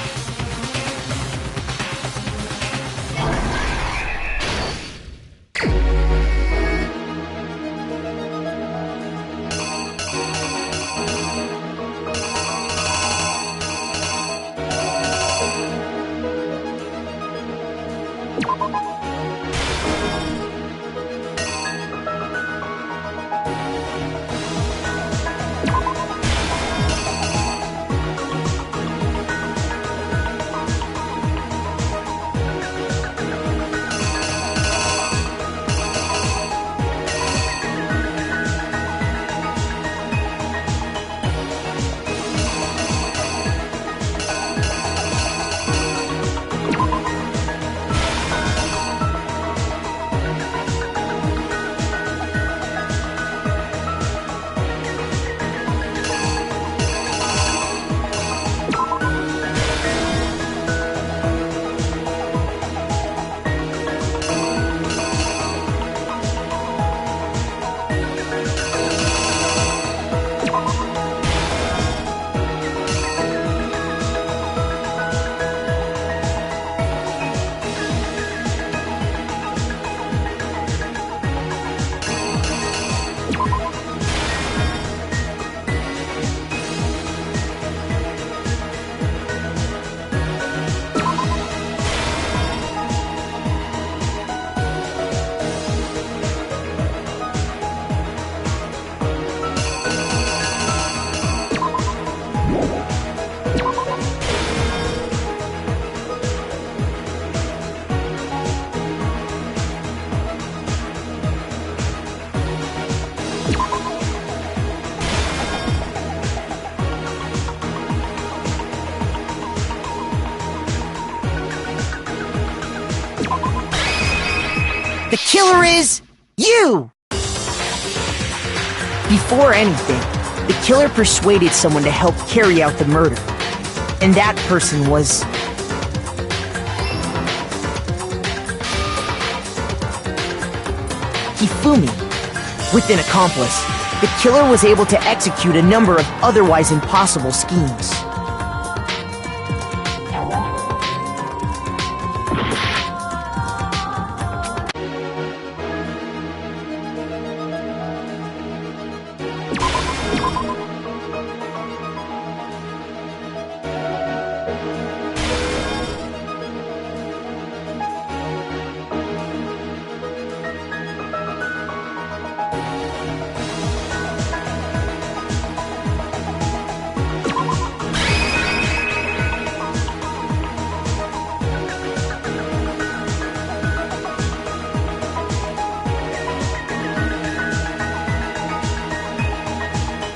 killer is you! Before anything, the killer persuaded someone to help carry out the murder. And that person was... Hifumi. With an accomplice, the killer was able to execute a number of otherwise impossible schemes.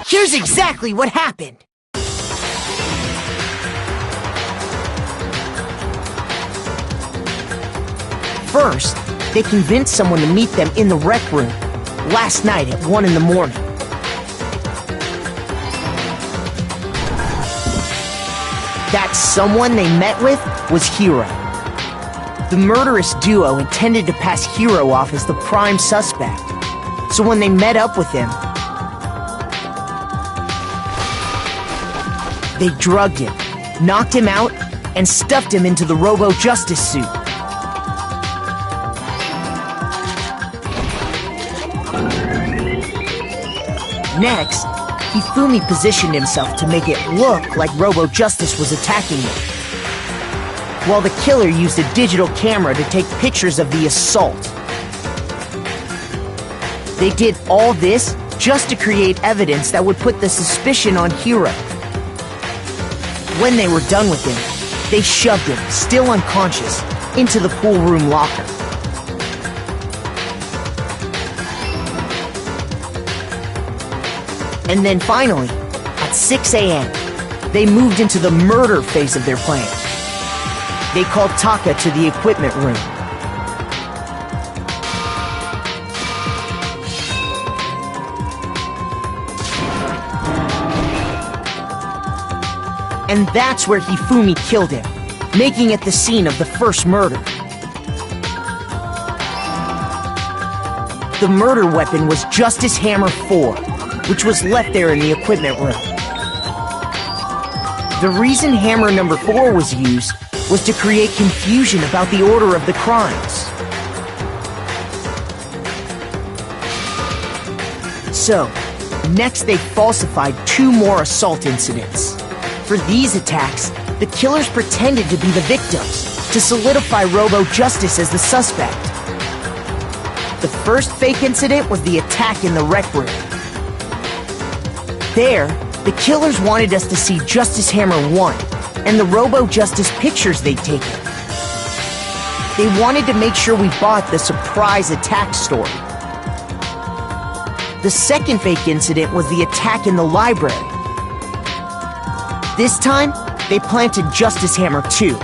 Here's exactly what happened. First, they convinced someone to meet them in the rec room last night at 1 in the morning. That someone they met with was Hiro. The murderous duo intended to pass Hiro off as the prime suspect. So when they met up with him, they drugged him, knocked him out, and stuffed him into the Robo-Justice suit. Next, Hifumi positioned himself to make it look like Robo-Justice was attacking him, while the killer used a digital camera to take pictures of the assault. They did all this just to create evidence that would put the suspicion on Hiro. When they were done with him, they shoved him, still unconscious, into the pool room locker. And then finally, at 6 a.m., they moved into the murder phase of their plan. They called Taka to the equipment room. And that's where Hifumi killed him, making it the scene of the first murder. The murder weapon was Justice Hammer 4, which was left there in the equipment room. The reason Hammer number 4 was used was to create confusion about the order of the crimes. So, next they falsified 2 more assault incidents. For these attacks, the killers pretended to be the victims, to solidify Robo-Justice as the suspect. The first fake incident was the attack in the rec room. There, the killers wanted us to see Justice Hammer 1 and the Robo-Justice pictures they'd taken. They wanted to make sure we bought the surprise attack story. The second fake incident was the attack in the library. This time, they planted Justice Hammer 2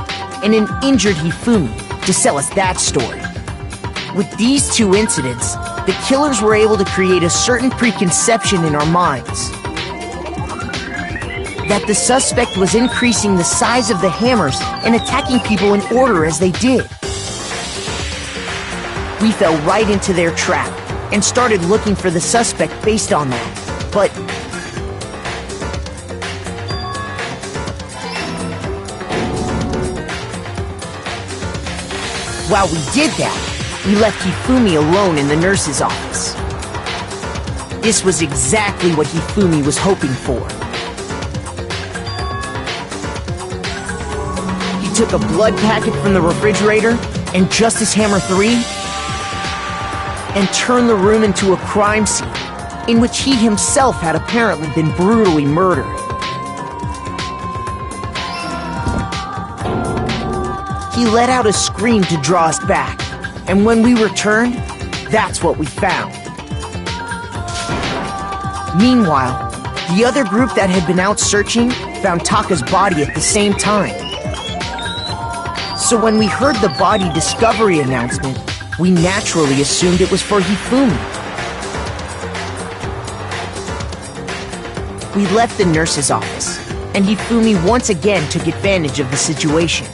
and an injured Hifumi to sell us that story. With these 2 incidents, the killers were able to create a certain preconception in our minds that the suspect was increasing the size of the hammers and attacking people in order as they did. We fell right into their trap and started looking for the suspect based on that, but while we did that, we left Hifumi alone in the nurse's office. This was exactly what Hifumi was hoping for. He took a blood packet from the refrigerator and Justice Hammer 3 and turned the room into a crime scene in which he himself had apparently been brutally murdered. He let out a scream to draw us back, and when we returned, that's what we found. Meanwhile, the other group that had been out searching found Taka's body at the same time. So when we heard the body discovery announcement, we naturally assumed it was for Hifumi. We left the nurse's office, and Hifumi once again took advantage of the situation.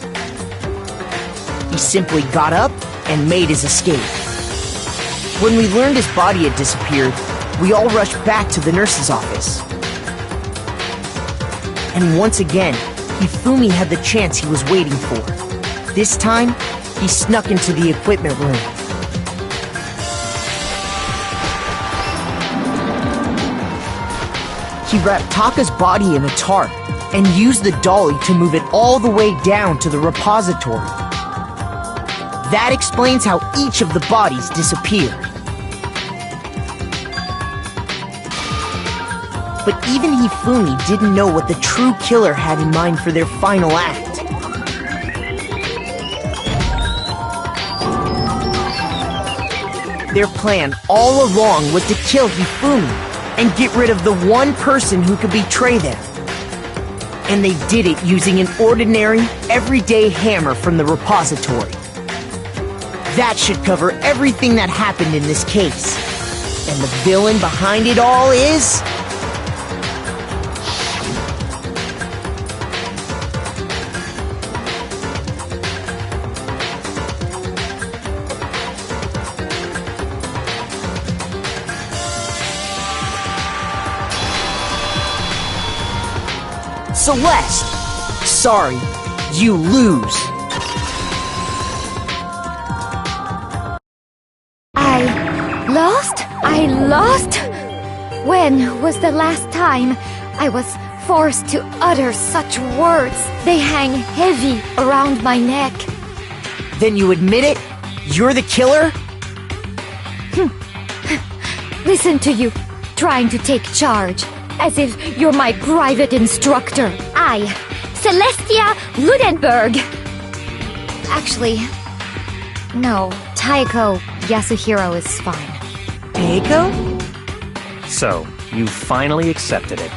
He simply got up and made his escape. When we learned his body had disappeared, we all rushed back to the nurse's office. And once again, Hifumi had the chance he was waiting for. This time, he snuck into the equipment room. He wrapped Taka's body in a tarp and used the dolly to move it all the way down to the repository. That explains how each of the bodies disappeared. But even Hifumi didn't know what the true killer had in mind for their final act. Their plan all along was to kill Hifumi and get rid of the one person who could betray them. And they did it using an ordinary, everyday hammer from the repository. That should cover everything that happened in this case. And the villain behind it all is... Celeste! Sorry, you lose. I lost? When was the last time I was forced to utter such words? They hang heavy around my neck. Then you admit it? You're the killer? Listen to you, trying to take charge, as if you're my private instructor. I, Celestia Ludenberg. Actually, no, Taiko Yasuhiro is fine. Taiko? So, you finally accepted it.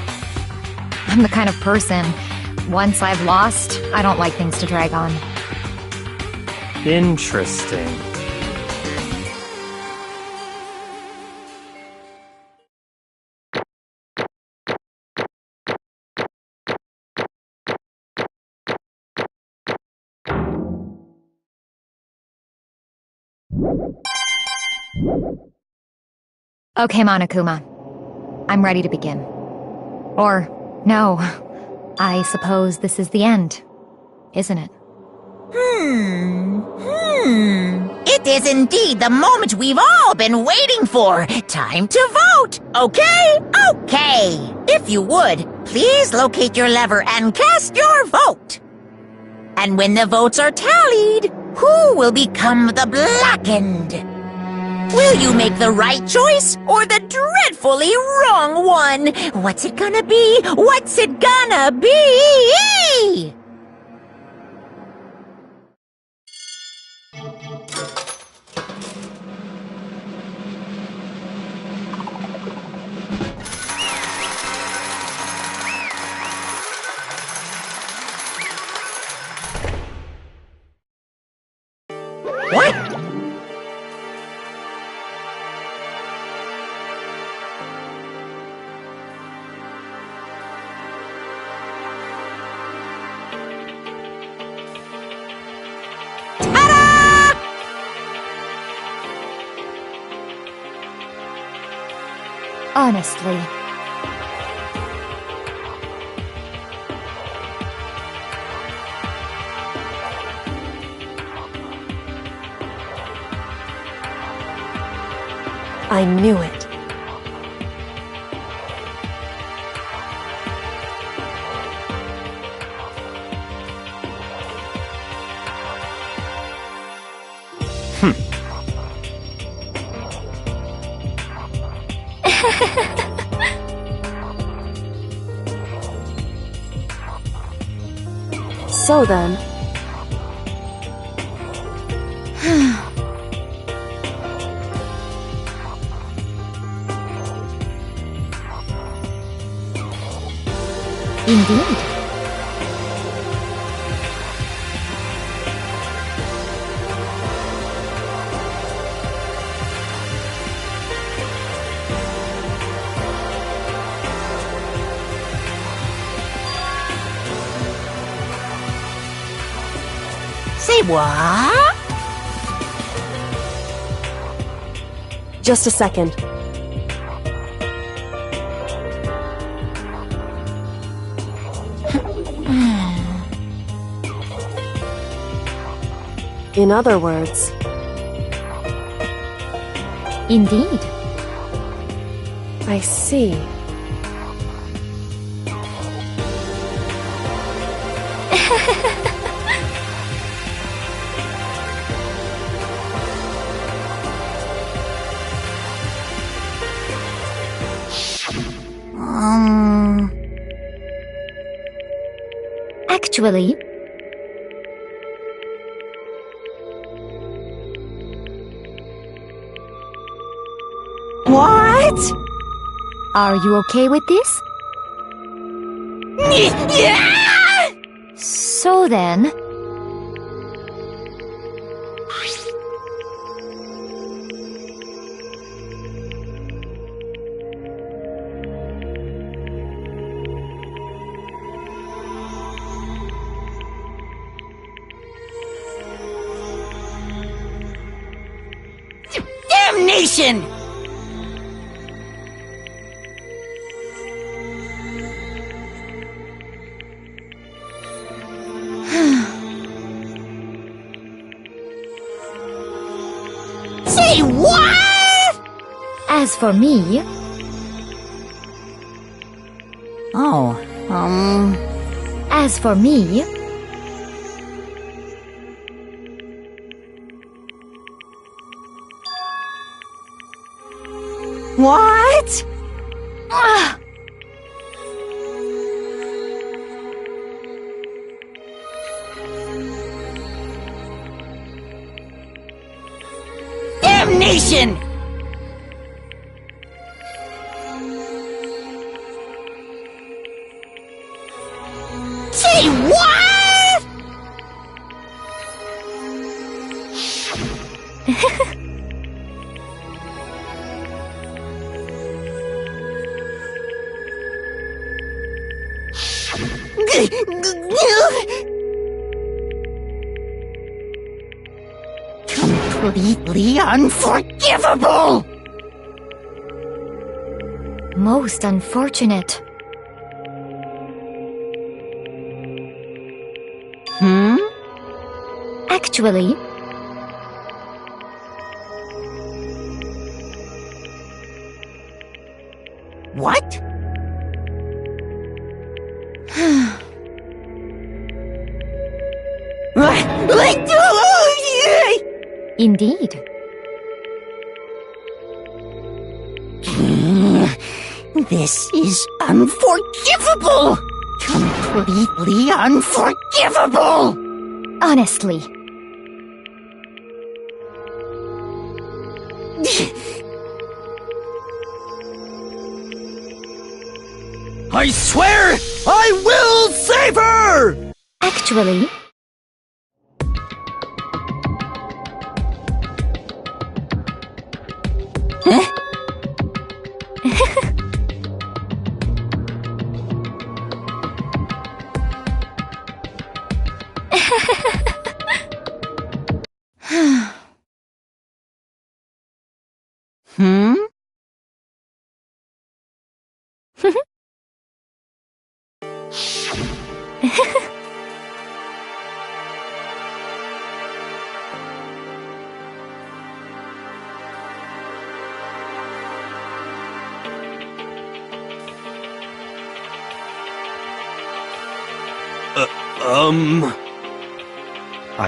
I'm the kind of person, once I've lost, I don't like things to drag on. Interesting. Okay, Monokuma. I'm ready to begin. Or, no. I suppose this is the end, isn't it? It is indeed the moment we've all been waiting for. Time to vote. Okay? Okay. If you would, please locate your lever and cast your vote. And when the votes are tallied, who will become the blackened? Will you make the right choice or the dreadfully wrong one? What's it gonna be? What's it gonna be? What? Honestly. I knew it. So then... Indeed. Say what? Just a second. In other words... Indeed. I see. Actually, What? are you okay with this? Yeah! So then... Damnation! Say what? As for me... Oh, As for me... What? Damnation! Say what? Completely unforgivable! Most unfortunate. Actually, What? indeed. This is unforgivable! Completely unforgivable! Honestly. I swear I will save her! Actually,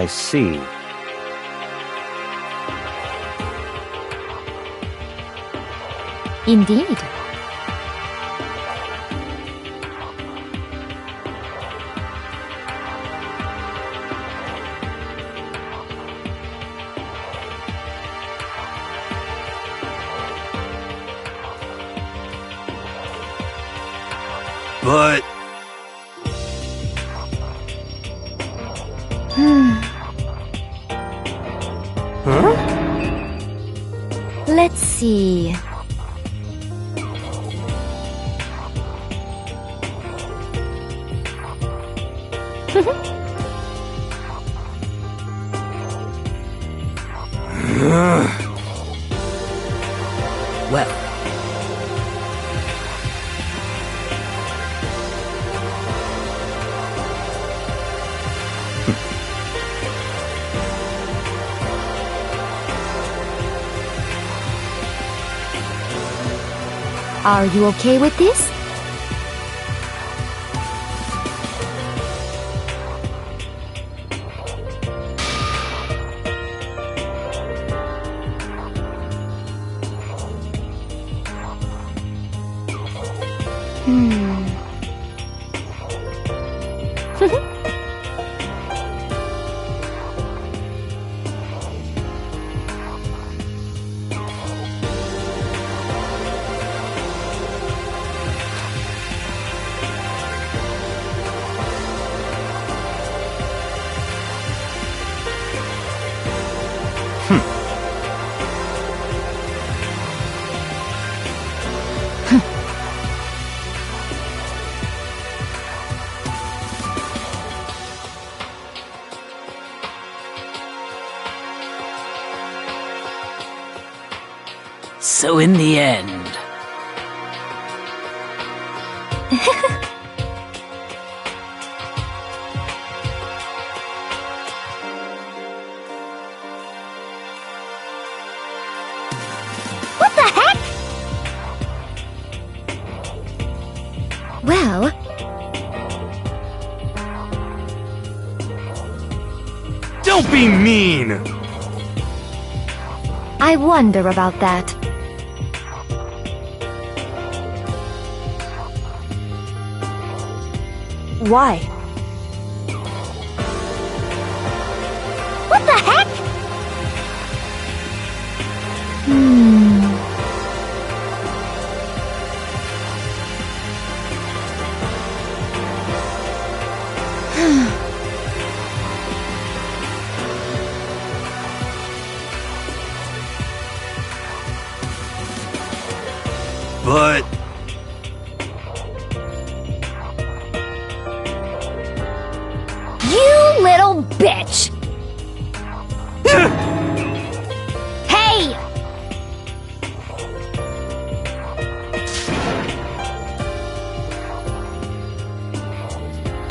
I see. indeed. But Let's see. Are you okay with this? So in the end... What the heck? Well, Don't be mean! I wonder about that. Why? What the heck? But... You little bitch! Hey!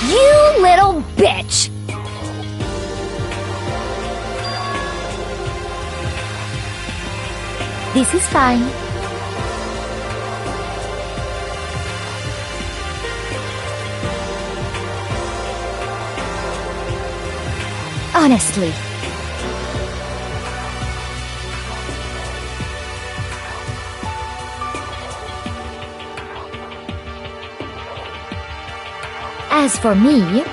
You little bitch! This is fine. Honestly. As for me,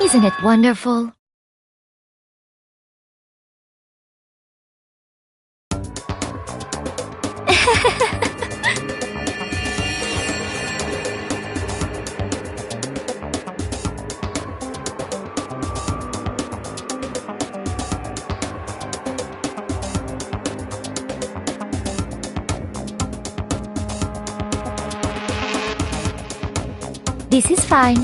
isn't it wonderful? This is fine.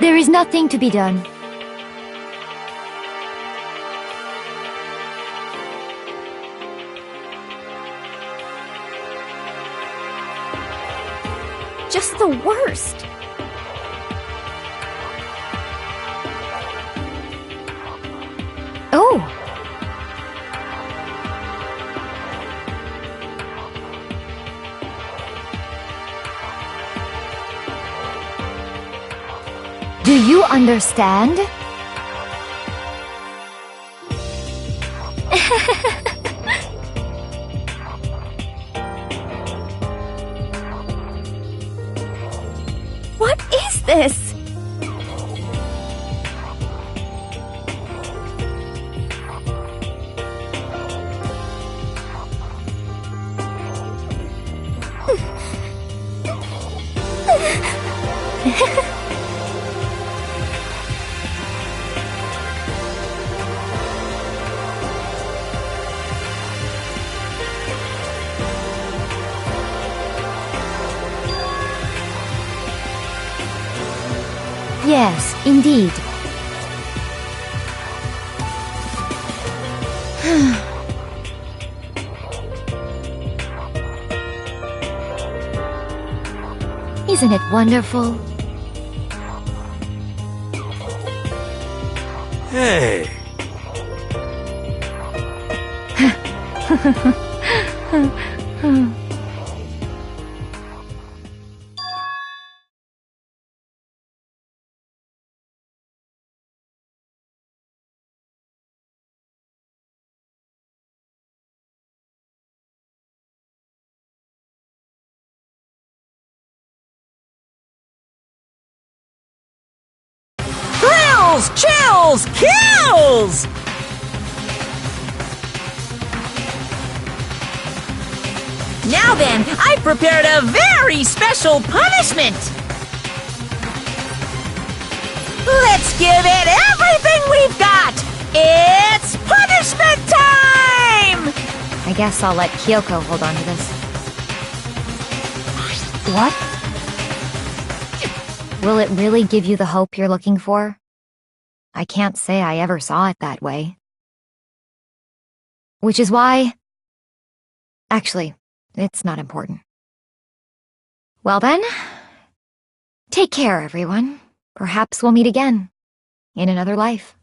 There is nothing to be done. Just the worst. Oh! Do you understand? What is this? Yes, indeed. Isn't it wonderful? Hey! Thrills, chills, kills! Now then, I've prepared a very special punishment! Let's give it everything we've got! It's punishment time! I guess I'll let Kyoko hold on to this. What? Will it really give you the hope you're looking for? I can't say I ever saw it that way. Which is why... Actually, it's not important. Well then, take care, everyone. Perhaps we'll meet again, in another life.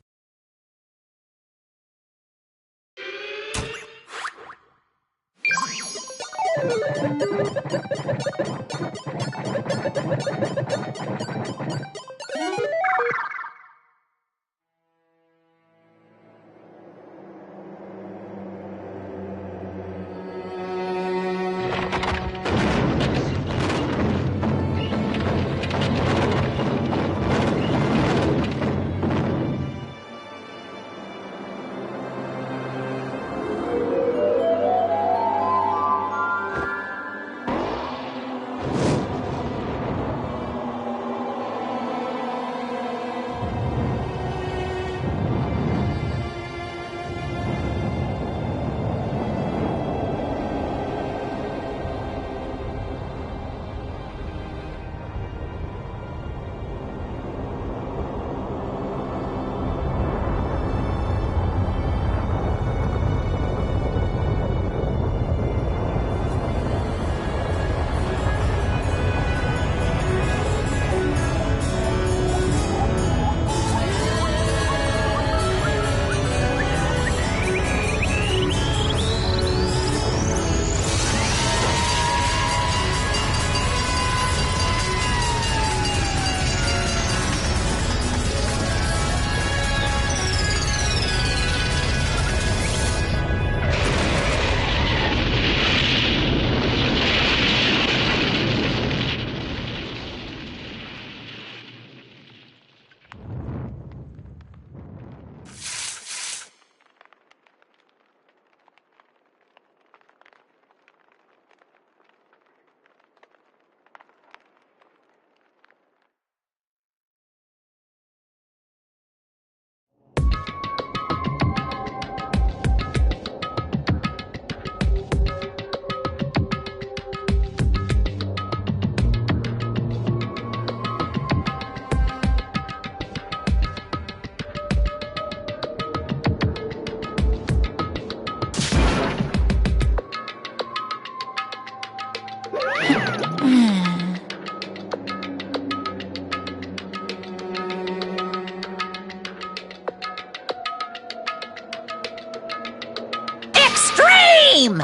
Extreme!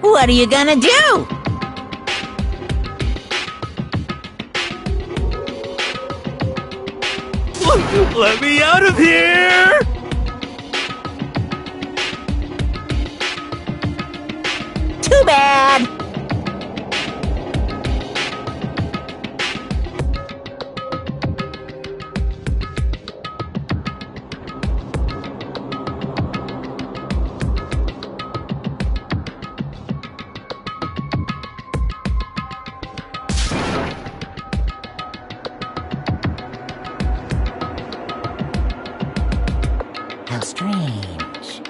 What are you gonna do? Let me out of here! Too bad! How strange.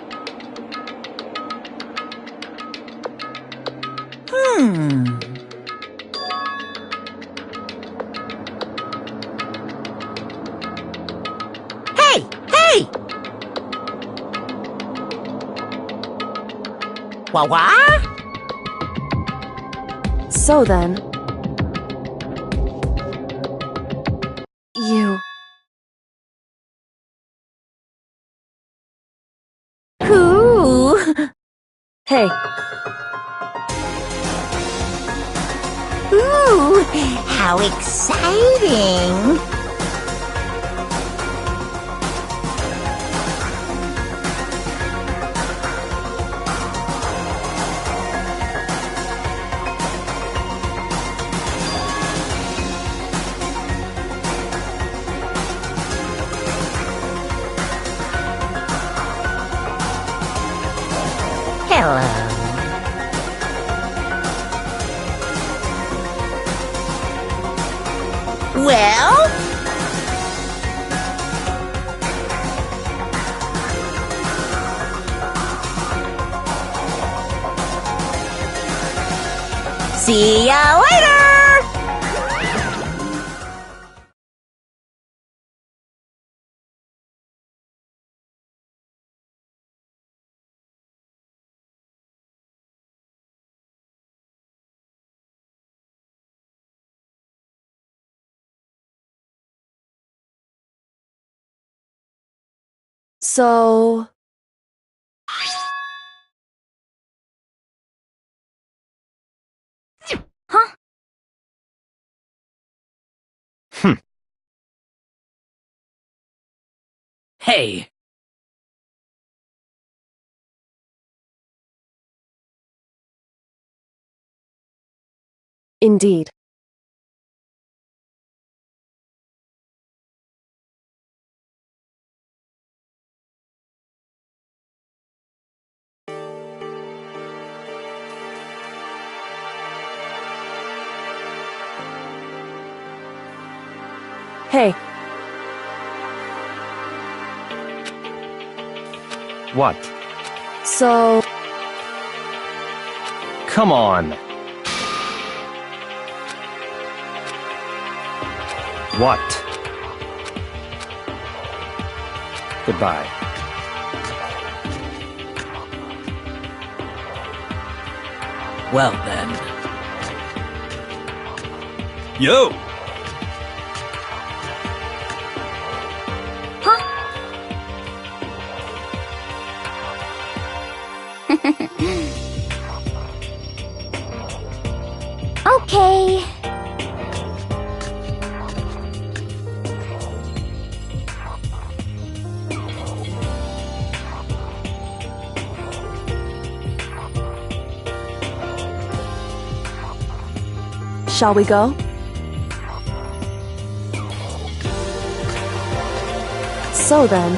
What? So then... You... Ooh. Hey, Ooh, how exciting! Hello. Well? See ya later! so... Huh? Hey, Indeed. Hey, What? so... Come on. What? Goodbye. well then. Yo! Okay. Shall we go? So then...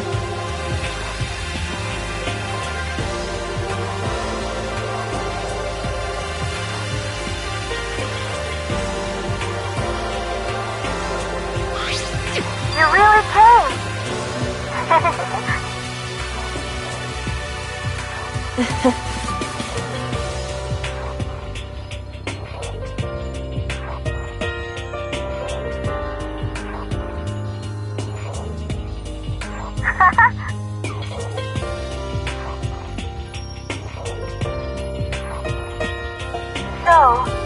You really came. So,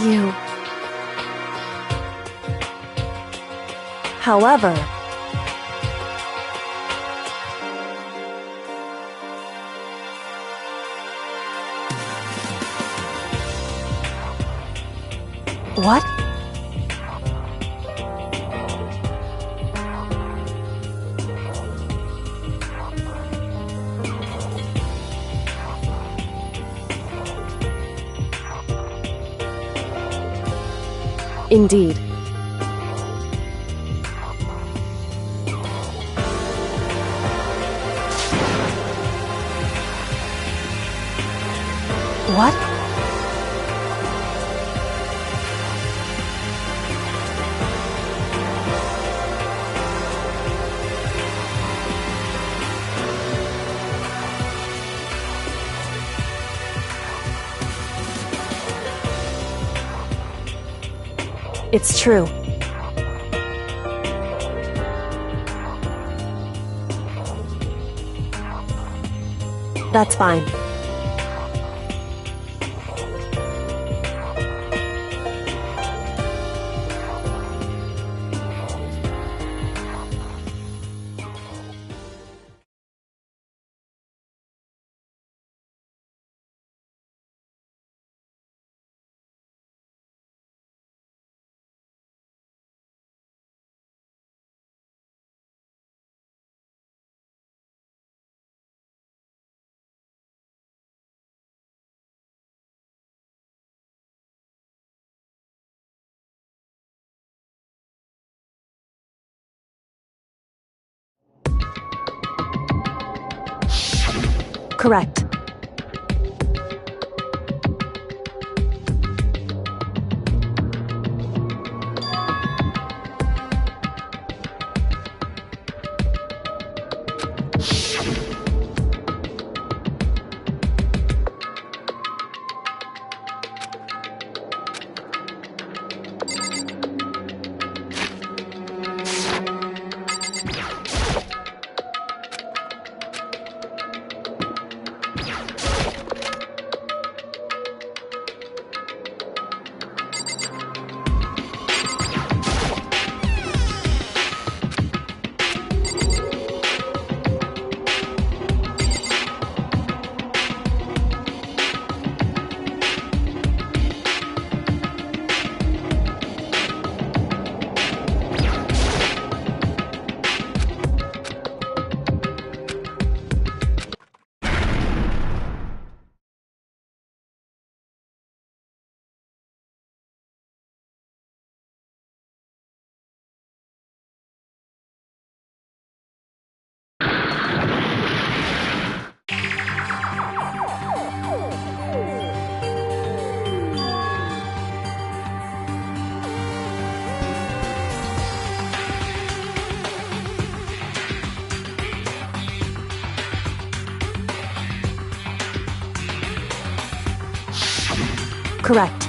you... However... What? Indeed. What? It's true. That's fine. Correct. Correct.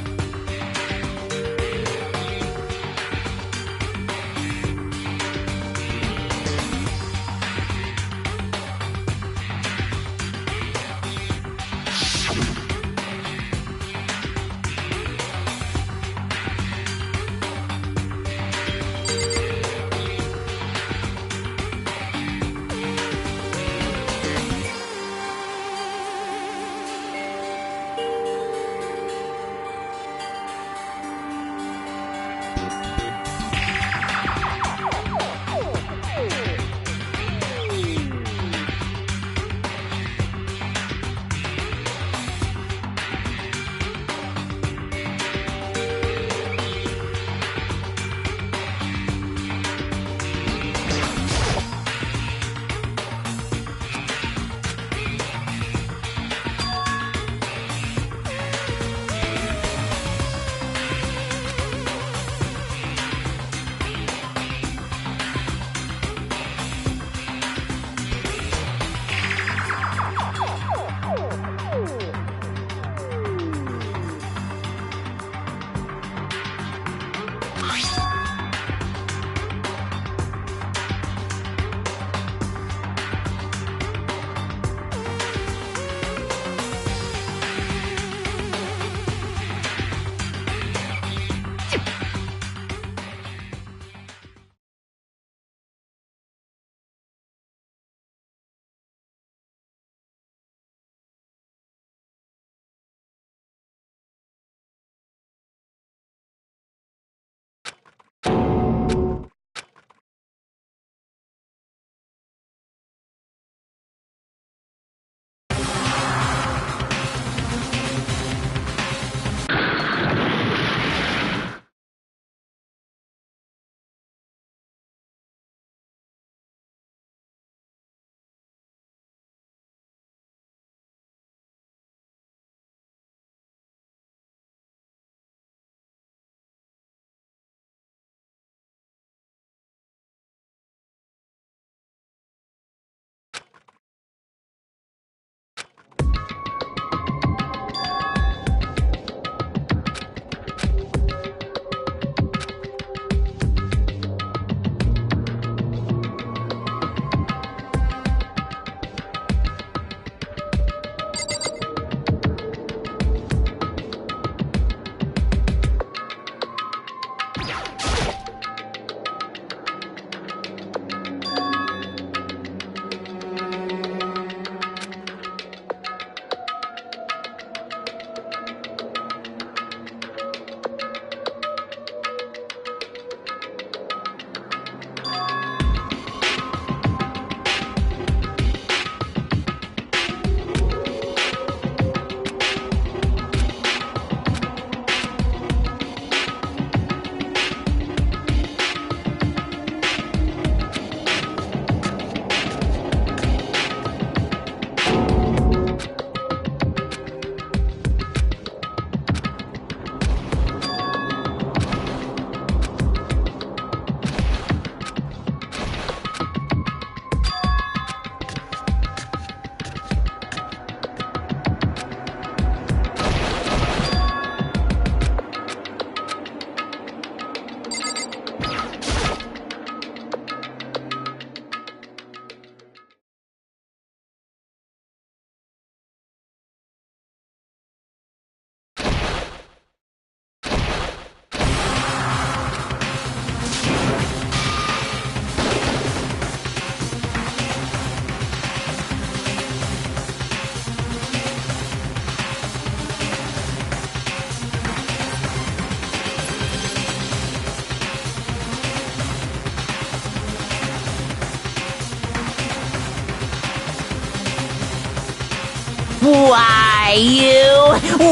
Why, you...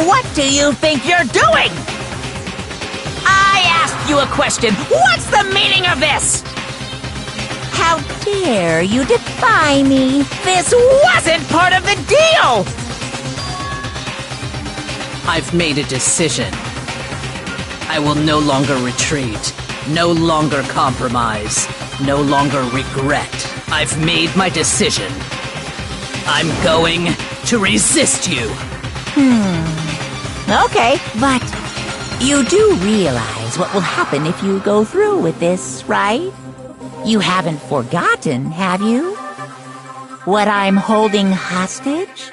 What do you think you're doing? I asked you a question. What's the meaning of this? How dare you defy me? This wasn't part of the deal! I've made a decision. I will no longer retreat, no longer compromise, no longer regret. I've made my decision. I'm going to resist you. Okay, but you do realize what will happen if you go through with this, right? You haven't forgotten, have you? What I'm holding hostage?